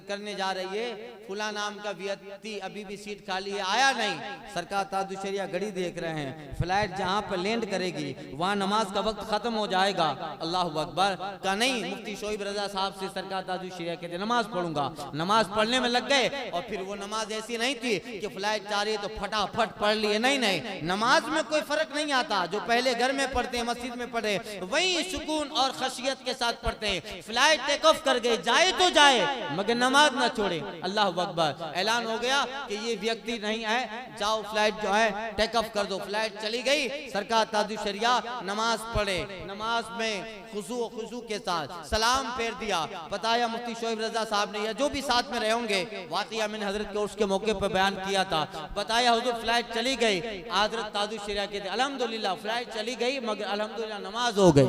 करने जा रही है, फुला नाम का व्यक्ति अभी भी सीट खाली है, आया नहीं। सरकार ताजुशरिया घड़ी देख रहे हैं, फ्लाइट जहां पर लैंड करेगी वहां नमाज का वक्त खत्म हो जाएगा। अल्लाह अकबर का नहीं, मुफ्ती शोएब रजा साहब से सरकार ताजुशरिया कहते नमाज पढ़ूंगा, नमाज पढ़ने में लग गए और फिर वो नमाज ऐसी नहीं थी कि फ्लाइट जा रही है तो फटाफट पढ़ लिए, नहीं, नमाज में कोई फर्क नहीं आता। जो पहले घर में पढ़ते हैं, मस्जिद में पढ़े, वही सुकून और खशियत के साथ पढ़ते हैं। फ्लाइट टेक ऑफ कर गए, जाए तो जाए मगर नमाज ना छोड़े। अल्लाह अकबर। ऐलान हो गया कि ये व्यक्ति नहीं है, जाओ फ्लाइट जो है टेक ऑफ कर दो। फ्लाइट चली गई, सरकार ताजुश शरिया नमाज पढ़े, नमाज में खुशू के साथ सलाम फेर दिया। बताया मुफ्ती शोएब रजा साहब ने, या जो भी साथ में रहे होंगे, वाक़िया मैंने हजरत के उसके मौके पर बयान किया था। बताया हुजूर फ्लाइट चली गई, हजरत ताजुश शरिया कहते अल्हम्दुलिल्लाह फ्लाइट चली गई मगर अल्हम्दुलिल्लाह नमाज हो गई,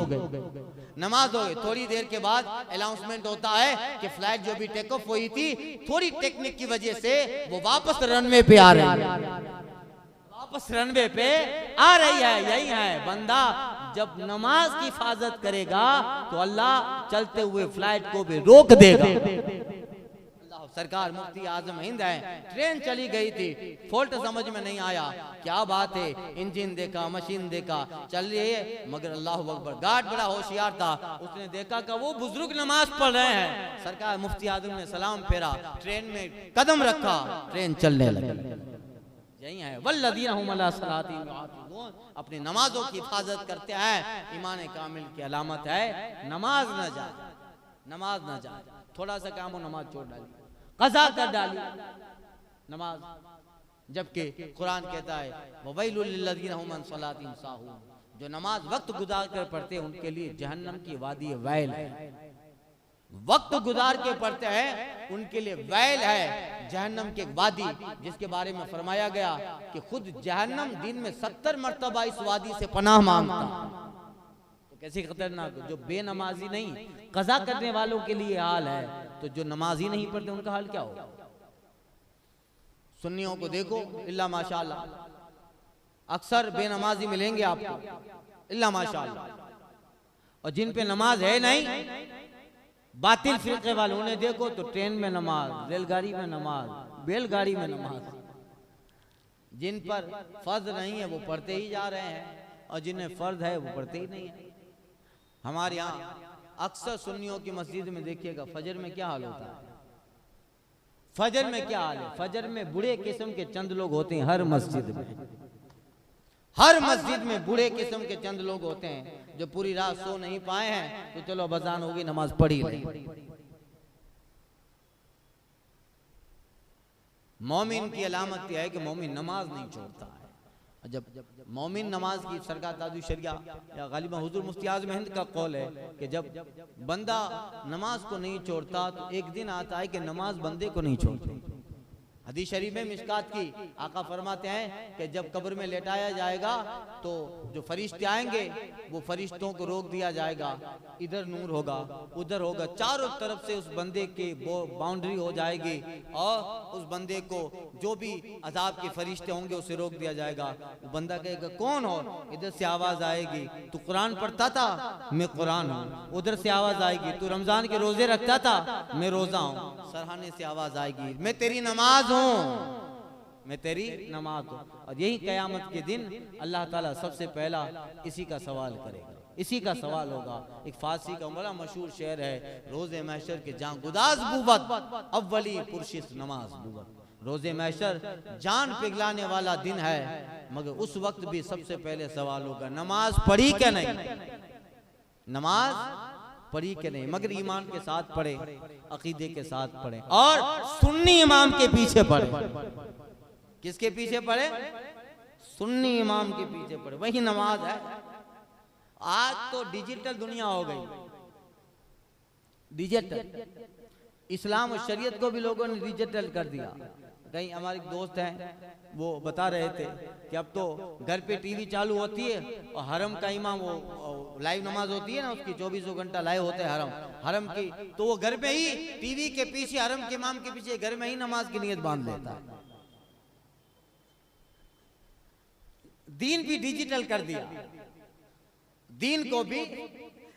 नमाज हो गई। थोड़ी देर के बाद अनाउंसमेंट होता है कि फ्लाइट जो भी टेक ऑफ हुई थी, थोड़ी टेक्निक की वजह से वो वापस रनवे पे आ रही है, वापस रनवे पे आ रही है। यही है, बंदा जब नमाज की हिफाजत करेगा तो अल्लाह चलते हुए फ्लाइट को भी रोक देगा। सरकार मुफ्ती आजम हिंद है, ट्रेन चली गई थी, फॉल्ट समझ में नहीं आया, क्या बात है, इंजन देखा, मशीन देखा, चल रही है मगर अल्लाह अकबर। गार्ड बड़ा होशियार था, उसने देखा कि वो बुजुर्ग नमाज पढ़ रहे हैं। सरकार मुफ्ती आजम ने सलाम फेरा, ट्रेन में कदम रखा, ट्रेन चलने लगी। यही है, वल्लज़ीना हुम अला सलातिहिम युहाफ़िज़ून, अपनी नमाजों की हिफाजत करते हैं। ईमान कामिल की अलामत है नमाज न जाए, नमाज न जाए। थोड़ा सा काम हो नमाज छोड़ डाली, कज़ा कर डाली नमाज, जबकि कुरान कहता है ववैलुल लिल्लज़ीना हुम अन सलातिहिम साहून, जो नमाज वक्त गुजार कर पढ़ते हैं उनके लिए जहन्नम की वादी वैल है। वक्त गुजार के पढ़ते हैं उनके लिए वैल है, जहन्नम की वादी, जिसके बारे में फरमाया गया कि खुद जहन्नम दिन में 70 मरतबा इस वादी से पनाह मांगता। तो कैसी खतरनाक, जो बेनमाजी नहीं कज़ा करने वालों के लिए हाल है, तो जो नमाजी नहीं पढ़ते उनका हाल क्या होगा। सुन्नियों को देखो, इल्ला माशाअल्लाह, अक्सर बेनमाजी मिलेंगे आपको, इल्ला माशाअल्लाह। और जिन पे नमाज है नहीं, बातिल फिरके वाले, उन्हें देखो तो ट्रेन में नमाज, रेलगाड़ी में नमाज, बैलगाड़ी में नमाज। जिन पर फर्ज नहीं है वो पढ़ते ही जा रहे हैं, और जिन्हें फर्ज है वो पढ़ते ही नहीं है। हमारे यहाँ अक्सर सुन्नियों की मस्जिद में देखिएगा फजर में क्या हाल होता है। फजर में क्या हाल है, फजर में बुरे किस्म के चंद लोग होते हैं हर मस्जिद में, हर मस्जिद में बुरे किस्म के चंद लोग होते हैं जो पूरी रात सो नहीं पाए हैं, तो चलो बजान होगी नमाज पढ़ी ले। मोमिन की अलामत यह है कि मोमिन नमाज नहीं छोड़ता है। जब मोमिन नमाज की, सरकार ताजुश शरिया या गालिबा हुजूर मुफ्ती आज़म हिंद का कौल है कि जब बंदा नमाज को नहीं छोड़ता तो एक दिन आता है कि नमाज बंदे को नहीं छोड़ती। हदीस शरीफ में मिशकात की आका फरमाते हैं कि जब कब्र में लेटाया जाएगा तो जो फरिश्ते आएंगे वो फरिश्तों को रोक दिया जाएगा, इधर नूर होगा उधर होगा, चारों तरफ से उस बंदे के बाउंड्री हो जाएगी और उस बंदे को जो भी अजाब के फरिश्ते होंगे उसे रोक दिया जाएगा। वो बंदा कहेगा कौन हो, इधर से आवाज आएगी तू कुरान पढ़ता था, मैं कुरान हूँ। उधर से आवाज आएगी तू रमजान के रोजे रखता था, मैं रोजा हूँ। सरहाने से आवाज आएगी मैं तेरी नमाज हूँ, मैं तेरी नमाज हूँ। और यही क़यामत के दिन अल्लाह ताला सबसे पहला इसी का सवाल करेगा, इसी का सवाल होगा। एक फारसी का बड़ा मशहूर शेर है, रोज़े महशर के जान गुदाज बुवत अव्वली पुरशिस नमाज बुवत। रोज़े महशर जान पिघलाने वाला दिन है, मगर उस वक्त भी सबसे पहले सवाल होगा नमाज पढ़ी क्या नहीं, नमाज पढ़ी के नहीं। मगर ईमान के साथ पढ़े, अकीदे के साथ पढ़े और सुन्नी इमाम के पीछे पढ़े। किसके पीछे पढ़े? सुन्नी इमाम के पीछे पढ़े, वही नमाज है। आज तो डिजिटल दुनिया हो गई, डिजिटल इस्लाम और शरीयत को भी लोगों ने डिजिटल कर दिया। कहीं हमारे दोस्त हैं वो बता रहे थे कि अब तो घर पे टीवी चालू होती है और हरम का इमाम, वो लाइव नमाज होती है ना उसकी, 24 घंटा लाइव होता है हरम की, तो वो घर में ही टीवी के पीछे हरम के इमाम के पीछे घर में ही नमाज की नियत बांध लेता है। दीन भी डिजिटल कर दिया, दीन को भी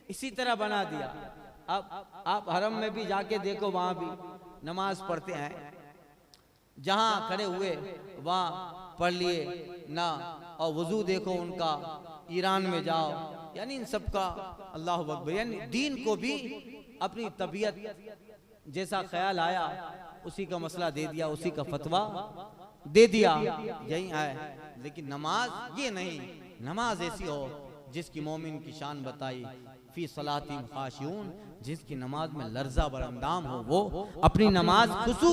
इसी तरह बना दिया। अब आप हरम में भी जाके देखो, वहां भी नमाज पढ़ते हैं, जहां खड़े हुए वहां पढ़ लिए ना, और वजू देखो उनका, ईरान में जाओ, यानी इन सब का अल्लाह अकबर, यानी दीन को भी अपनी तबीयत जैसा ख्याल आया उसी का मसला दे दिया, उसी का फतवा दे दिया, यही है। लेकिन नमाज ये नहीं, नमाज ऐसी हो जिसकी मोमिन की शान बताई, फी सलातिम खाशिऊन, जिसकी नमाज में लर्जा बरंदाम हो वो अपनी नमाज खुशू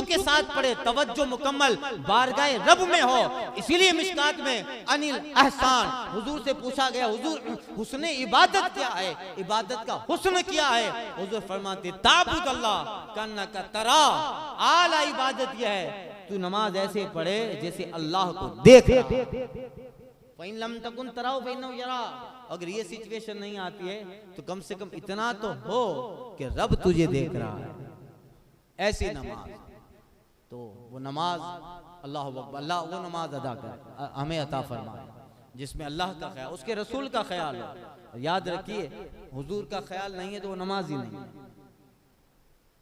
के साथ पढ़े, तवज्जो मुकम्मल बारगाह रब में हो। इसीलिए मिशकात में अनिल एहसान, हुजूर से पूछा गया हुजूर हुस्ने इबादत क्या है, इबादत का हुस्न क्या है? हुजूर फरमाते ताबुद अल्लाह कन्नका तरा, आला इबादत यह है तू नमाज ऐसे पढ़े जैसे अल्लाह को देख रहा। फ़इन लम तकुन तराउ फ़इन्नहु यरा, अगर ये सिचुएशन नहीं आती है तो कम से कम इतना तो हो कि रब तुझे देख रहा है। ऐसी नमाज, तो वो नमाज अल्लाह अकबर, अल्लाह वो नमाज अदा कर हमें अता फरमाए जिसमें अल्लाह का ख्याल, उसके रसूल का ख्याल हो। याद रखिए हुजूर का ख्याल नहीं है तो वो नमाज ही नहीं।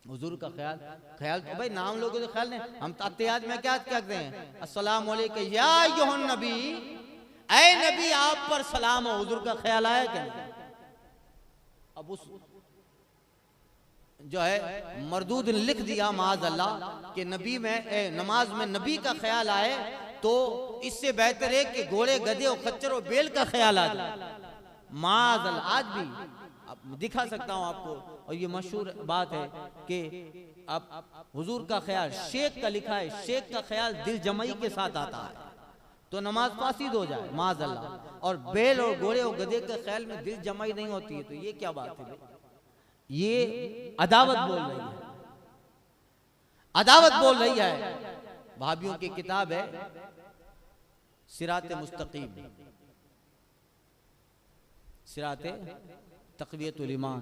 हुजूर का ख्याल तो भाई नाम लोगों का ख्याल नहीं। हम तत्याज में क्या कहते हैं, अस्सलाम वालेकुम या अय्युहन नबी, ऐ नबी आप पर सलाम हो। हुजूर का ख्याल आया क्या? अब उस जो है मरदूद लिख दिया माज अल्लाह के नबी में नमाज में नबी का ख्याल आए तो इससे बेहतर है कि घोड़े गधे और खच्चर और बेल का ख्याल आ जाए। माज अल्लाह आज भी अब दिखा सकता हूं आपको, और ये मशहूर बात है कि अब हुजूर का ख्याल शेख का लिखा है, शेख का ख्याल दिल जमाई के साथ आता है तो नमाज फासिद हो जाए माज अल्लाह, और बेल और घोड़े और गधे के ख्याल में दिल जमाई नहीं होती है तो ये क्या बात है? ये अदावत बोल रही है, अदावत बोल रही है। भाभीयों की किताब है सिराते मुस्तकीम, सिराते तक़वियतुल ईमान।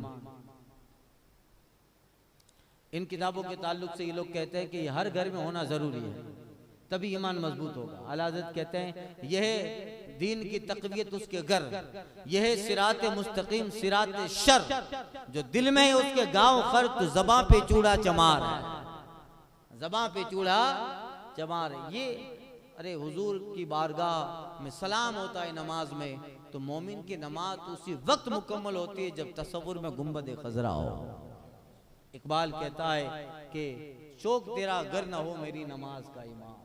इन किताबों के ताल्लुक से ये लोग कहते हैं कि हर घर में होना जरूरी है तभी ईमान मजबूत होगा। आला हज़रत कहते हैं यह दीन की तक़वियत उसके घर, यह सिराते मुस्तकीम सिराते शर, जो दिल में है उसके गांव खर तो ज़बां पे चूड़ा चमार है, ज़बां पे चूड़ा चमार है। ये अरे हुजूर की बारगाह में सलाम होता है नमाज में, तो मोमिन की नमाज तो उसी वक्त मुकम्मल होती है जब तसव्वुर में गुंबद खजरा हो। इकबाल कहता है कि शौक तेरा अगर ना हो मेरी नमाज का इमाम,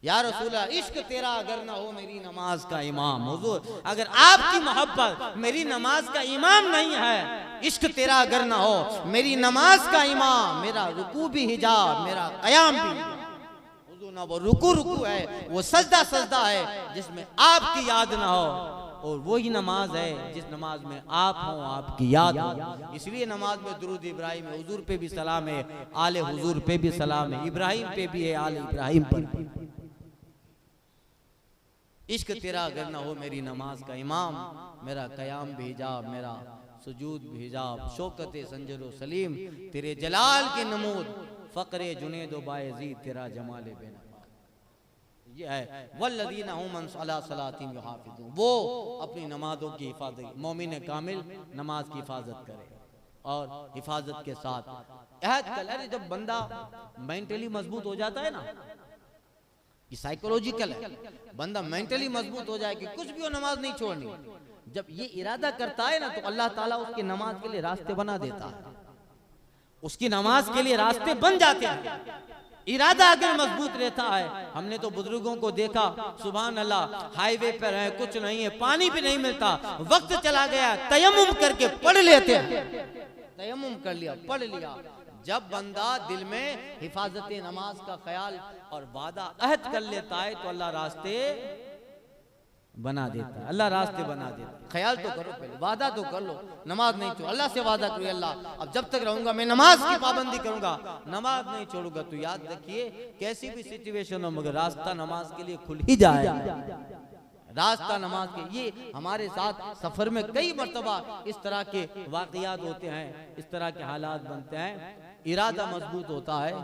या रसूला इश्क तेरा अगर ना हो मेरी नमाज का इमाम। हुजूर अगर आपकी मोहब्बत मेरी नमाज का इमाम नहीं है, इश्क तेरा अगर ना हो मेरी नमाज का इमाम, मेरा रुकू भी हिजाब मेरा कयाम भी। हुजूर ना वो रुकू है, वो सजदा है जिसमें आपकी याद ना हो, और वही नमाज है जिस नमाज में आप हो आपकी याद हो। इसलिए नमाज में दुरूद इब्राहिम है, हुजूर पे भी सलाम है, आले हुजूर पे भी सलाम है, इब्राहिम पे भी है, आले इब्राहिम पर। इश्क तेरा अगर ना हो मेरी नमाज का इमाम, मेरा कयाम भी हिजाब मेरा सुजूद भी हिजाब। शौकत संजरो सलीम तेरे जलाल के नमूद, फ़क़्रे जुनैद व बायज़ीद तेरा जमाल बेनमाज। ये है वल्लज़ीना हुम अला सलातिहिम युहाफ़िज़ून, वो अपनी नमाजों की हिफाजत, मोमिन कामिल नमाज की हिफाजत करे और हिफाजत के साथ अहद करे। जब बंदा मेंटली मजबूत हो जाता है ना, ये साइकोलॉजिकल है, बंदा मेंटली मजबूत हो जाए कि कुछ भी हो नमाज नहीं छोड़नी, जब ये इरादा करता है ना तो अल्लाह ताला उसकी नमाज के लिए रास्ते बना देता है, उसकी नमाज के लिए रास्ते बन जाते हैं। इरादा अगर मजबूत रहता है, हमने तो बुजुर्गों को देखा सुभान अल्लाह हाईवे पर है, कुछ नहीं है, पानी भी नहीं मिलता, वक्त चला गया, तयम्मुम करके पढ़ लेते हैं, तयम्मुम कर लिया पढ़ लिया। जब बंदा दिल में हिफाजत नमाज का ख्याल और वादा अहद कर लेता है तो अल्लाह रास्ते बना देता है, अल्लाह रास्ते बना देता है। ख्याल तो करो पहले, वादा तो कर लो, नमाज नहीं छोड़, अल्लाह से वादा करो अल्लाह अब जब तक रहूंगा मैं नमाज की पाबंदी करूंगा, नमाज नहीं छोड़ूंगा। तो याद रखिए कैसी भी सिचुएशन हो मगर रास्ता नमाज के लिए खुल ही जाए, रास्ता नमाज के। ये हमारे साथ सफर में कई मर्तबा इस तरह के वाकयात होते हैं, इस तरह के हालात बनते हैं। इरादा मजबूत होता है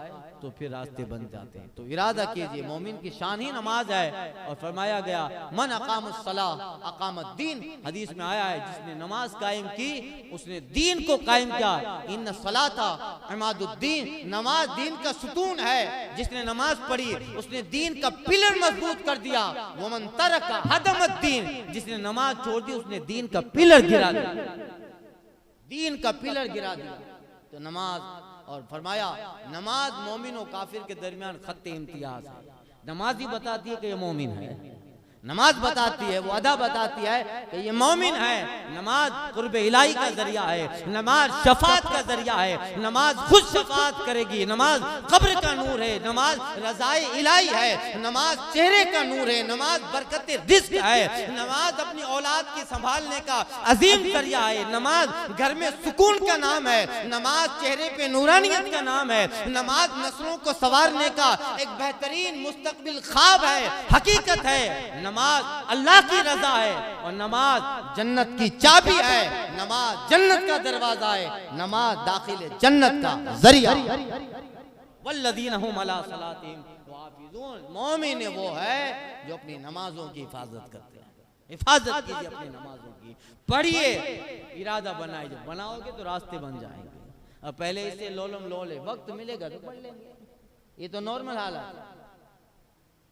तो फिर रास्ते बन जाते हैं। तो इरादा कीजिए, मोमिन की शान ही नमाज है। और फरमाया गया मन अकामस्सलाह अकामद्दीन, हदीस में आया है जिसने नमाज कायम की उसने दीन को कायम किया। इन्न सलाता इमादुद्दीन, नमाज दीन का सुतून है, जिसने नमाज पढ़ी उसने दीन का पिलर मजबूत कर दिया। वमन तरका हदमद्दीन, जिसने नमाज छोड़ दी उसने दीन का पिलर गिरा दिया, दीन का पिलर गिरा दिया। तो नमाज, और फरमाया नमाज मोमिन और काफिर के दरमियान खत्ते इम्तियाज है। नमाज ही बताती है कि ये मोमिन है, नमाज बताती है, वो अदा बताती है कि ये मोमिन है। नमाज कुर्ब इलाही का जरिया है, नमाज शफात का जरिया है, नमाज खुद शफात करेगी, नमाज कब्र का नूर है, नमाज रज़ाए इलाही है, नमाज चेहरे का नूर है, नमाज बरकत रिज़्क़ है, नमाज अपनी औलाद की संभालने का अजीम जरिया है, नमाज घर में सुकून का नाम है, नमाज चेहरे पे नूरानियत का नाम है, नमाज नस्लों को संवारने का एक बेहतरीन मुस्तकबिल ख्वाब है, हकीकत है। नमाज अल्लाह की रजा है और नमाज जन्नत की चाबी है, नमाज जन्नत का दरवाजा है, नमाज दाखिल जन्नत का जरिया। वल्लज़ीना हुम अला सलातिहिम युहाफ़िज़ून, मोमिन वो है जो अपनी नमाजों की हिफाजत करते हैं। हिफाजत कीजिए अपनी नमाजों की, पढ़िए, इरादा बनाए, जब बनाओगे तो रास्ते बन जाएंगे। अब पहले इसे लोलम लोले, वक्त मिलेगा तो पढ़ लेंगे, ये तो नॉर्मल हालत है।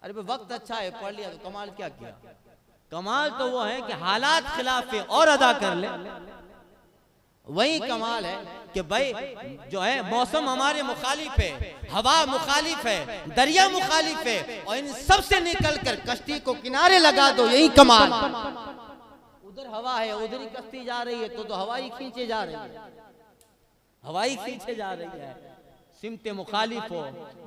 अरे भाई वक्त अच्छा है, पढ़ लिया तो कमाल क्या किया? कमाल तो वो है कि हालात खिलाफ है और अदा कर ले, वही कमाल है कि भाई जो है मौसम हमारे मुखालिफ है, हवा मुखालिफ है, दरिया मुखालिफ है, और इन सब से निकल कर कश्ती को किनारे लगा दो, यही कमाल। उधर हवा है, उधर ही कश्ती जा रही है, तो हवा ही खींचे जा रही है, हवा ही खींचे जा रही है। सिमते मुखालिफ हो,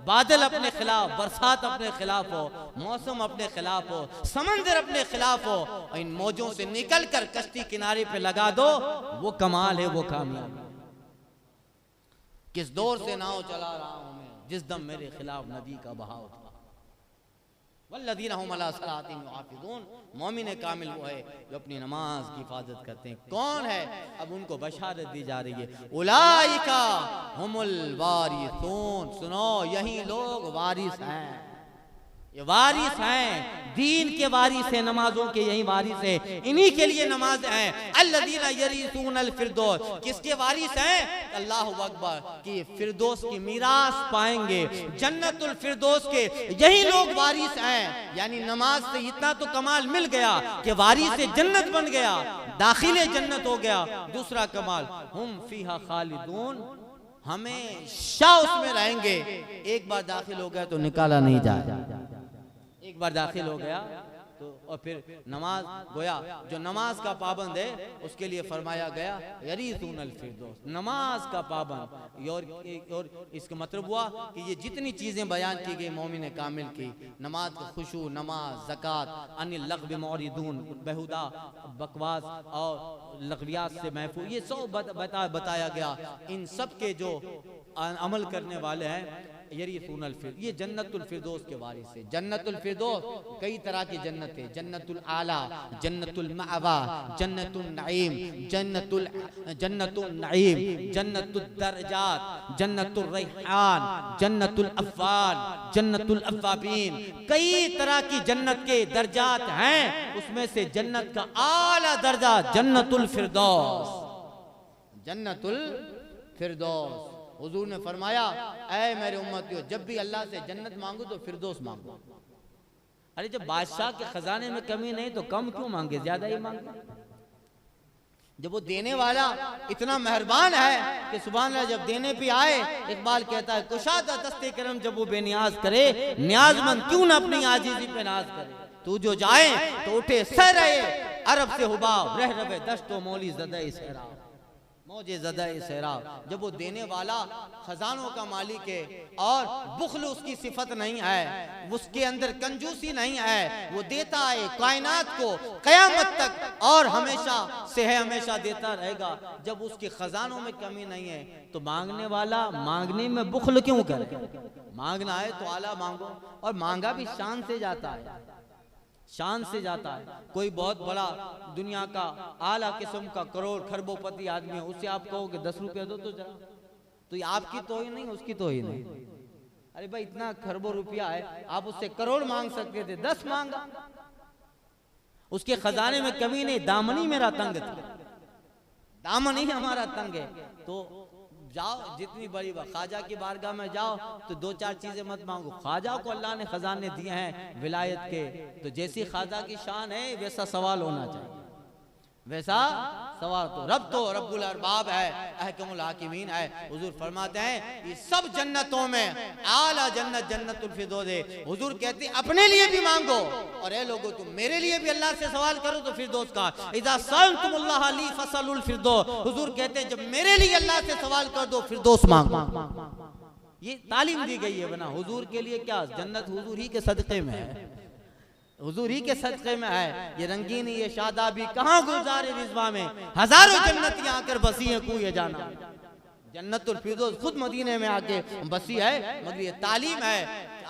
बादल अपने खिलाफ, बरसात अपने खिलाफ हो, मौसम अपने खिलाफ हो, समंदर अपने खिलाफ हो, और इन मौजों से निकल कर कश्ती किनारे पे लगा दो, वो कमाल है, वो कामयाबी। किस दौर से नाव चला रहा हूं मैं, जिस दम मेरे खिलाफ नदी का बहाव था। वल्लज़ीना हुम अला सलातिहिम युहाफ़िज़ून, मोमिन कामिल वो है जो अपनी नमाज की हिफाजत करते हैं। कौन है? अब उनको बशारत दी जा रही है, उलाइका हुमुल वारिसून, सुनो यही लोग वारिस हैं, ये वारिस हैं, दीन के वारिस हैं, नमाजों के यही वारिस हैं, इन्हीं के लिए नमाज है। अल्लज़ीना यरीसूनल फिरदौस, किसके वारिस हैं? अल्लाहु अकबर, कि फिरदौस की मीरास पाएंगे, जन्नतुल फिरदौस के यही लोग वारिस हैं। यानी नमाज से इतना तो कमाल मिल गया कि वारिस से जन्नत बन गया, दाखिले जन्नत हो गया। दूसरा कमाल, हुम फीहा खालिदून, हमेशा उसमें रहेंगे, एक बार दाखिल हो गया तो निकाला नहीं जाए, एक बार दाखिल हो गया तो। और फिर नमाज, गोया जो नमाज का पाबंद है उसके लिए फरमाया गया यरीसूनल फिरदौस, नमाज का पाबंद। और इसका मतलब हुआ कि ये जितनी चीजें बयान की गई मोमिन कामिल की, नमाज का खुशू, नमाज, ज़कात, अनिल लग़्व मौरिदून, बेहुदा बकवास और लग़वियात से महफूज, ये सब बताया गया। इन सब के जो अमल करने वाले हैं यरीसूनल फिर, ये जन्नतुल फिरदौस के वारिस है। जन्नतुल फिरदौस कई तरह की जन्नत है, जन्नतुल आला, जन्नतुल मअवा, जन्नतुल नईम, जन्नतुल नईम, जन्नतुल दरजात, जन्नतुल रैहान, जन्नतुल अफ़वान, जन्नतुल अफ़वाबीन, कई तरह की जन्नत के दर्जात हैं। उसमें से जन्नत का आला दर्जा जन्नतुल फिरदौस, जन्नतुल फिरदौस। हुजूर ने फरमाया, ऐ मेरे उम्मतियों, जब भी अल्लाह से जन्नत मांगो तो फिरदौस मांगो। अरे जब बादशाह के खजाने में कमी नहीं तो कम क्यों मांगे, ज्यादा ही मांगे। जब वो देने वाला इतना मेहरबान है कि सुभान अल्लाह, जब देने पे आए, इकबाल कहता है कुशादा दस्ते करम, जब वो बेनियाज करे, नियाजमंद क्यों ना अपनी आजीजी पे नाज करे। तू जो जाए तो उठे सह रहे, अरब से हुबाब रह रवे दश्तो मौली ज़दे सहरा, मौजे ज़दे सहरा। जब वो देने वाला खजानों का मालिक है और बुख्ल उसकी सिफत नहीं है, उसके अंदर कंजूसी नहीं है, वो देता है कायनात को कयामत तक और हमेशा से है, हमेशा देता रहेगा। जब उसके खजानों में कमी नहीं है तो मांगने वाला मांगने में बुख्ल क्यों करे? मांगना है तो आला मांगो, और मांगा भी शान से जाता है, शान से जाता है। कोई बहुत बड़ा दुनिया का आला किस्म का करोड़ खरबोपति आदमी है, उससे आप कहोगे 10 रुपए दो तो जरा, तो ये आपकी तो ही नहीं, उसकी तो ही नहीं। अरे भाई इतना खरबों रुपया है, आप उससे करोड़ मांग सकते थे, 10 मांगा। उसके खजाने में कमी नहीं, दामन ही मेरा तंग था, दामन ही हमारा तंग है। तो जाओ जितनी बड़ी ख्वाजा की बारगाह में जाओ तो 2-4 चीजें मत मांगो। ख्वाजा को अल्लाह ने खजाने दिए हैं विलायत के, तो जैसी ख्वाजा की शान है वैसा सवाल होना चाहिए। वैसा सवार तो रब्बुल अरबाब है, अहकमुल हाकिमीन है। हुजूर फरमाते हैं ये सब जन्नतों में आला जन्नत जन्नतुल फिरदौस है। हुजूर कहते हैं अपने लिए भी मांगो, और ए लोगों तुम मेरे लिए भी अल्लाह से सवाल करो तो फिरदौस का। इज़ा सअलतुमुल्लाह ली फसलुल फिरदौस, हुजूर कहते हैं जब मेरे लिए अल्लाह से सवाल कर दो फिरदौस मांगो। ये तालीम दी गई है। बना हुजूर के लिए क्या, जन्नत हुजूर ही के सदक़े में है, हुजूर ही के सदक़े में है। ये रंगीनी ये शादाबी कहाँ गुलज़ार रिज़वा में हजारों जन्नतियां आकर बसी हैं कुए जाना। जन्नतुल फिरदौस खुद मदीने में आके बसी है, मगर ये तालीम है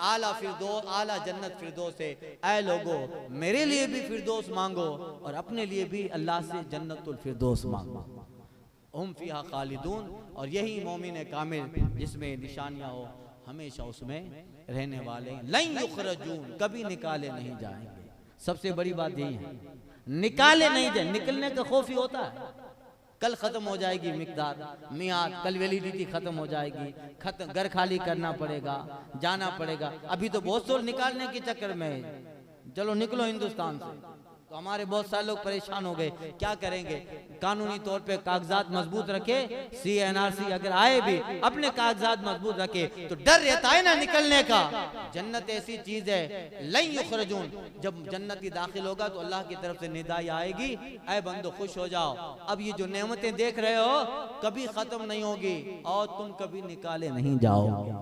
आला फिरदौस, आला जन्नत फिरदौस है। ऐ लोगो मेरे लिए भी फिरदौस मांगो और अपने लिए भी अल्लाह से जन्नतुल फिरदौस मांगो। हुम फीहा खालिदून, और यही मोमिन कामिल जिसमें निशानियां हो हमेशा उसमें रहने वाले। लन युखरजून, कभी निकाले नहीं जाएंगे। सबसे बड़ी बात यही है, निकाले नहीं जाए। निकलने का खौफ ही होता है कल खत्म हो जाएगी मिकदार मियाद, कल वैलिडिटी खत्म हो जाएगी, खत्म, घर खाली करना पड़ेगा, जाना पड़ेगा। अभी तो बहुत से निकालने के चक्कर में चलो निकलो हिंदुस्तान से, तो हमारे बहुत सारे लोग परेशान हो गए। क्या करेंगे, कानूनी तौर पे कागजात मजबूत रखे, CNRC अगर आए भी अपने कागजात मजबूत रखे, तो डर रहता है ना निकलने का। जन्नत ऐसी चीज है लन युखरजून, जब जन्नती दाखिल होगा तो अल्लाह की तरफ से निदाई आएगी, ऐ बंदो खुश हो जाओ, अब ये जो नेमतें देख रहे हो कभी खत्म नहीं होगी और तुम कभी निकाले नहीं जाओगे,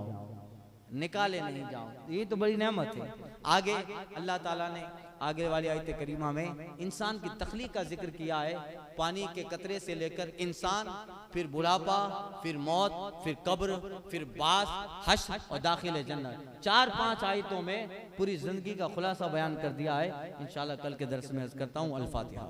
निकाले नहीं जाओ। ये तो बड़ी नेमत है। आगे अल्लाह ताला ने आगे वाली आयत करीमा में इंसान की तख्लीक का जिक्र किया है। पानी के कतरे से लेकर इंसान, फिर बुढ़ापा, फिर मौत, फिर कब्र, फिर बास, हश्र और दाखिल जन्नत। 4-5 आयतों में पूरी जिंदगी का खुलासा बयान कर दिया है। इंशाल्लाह कल के दर्स में अर्ज करता हूँ। अल फातिहा।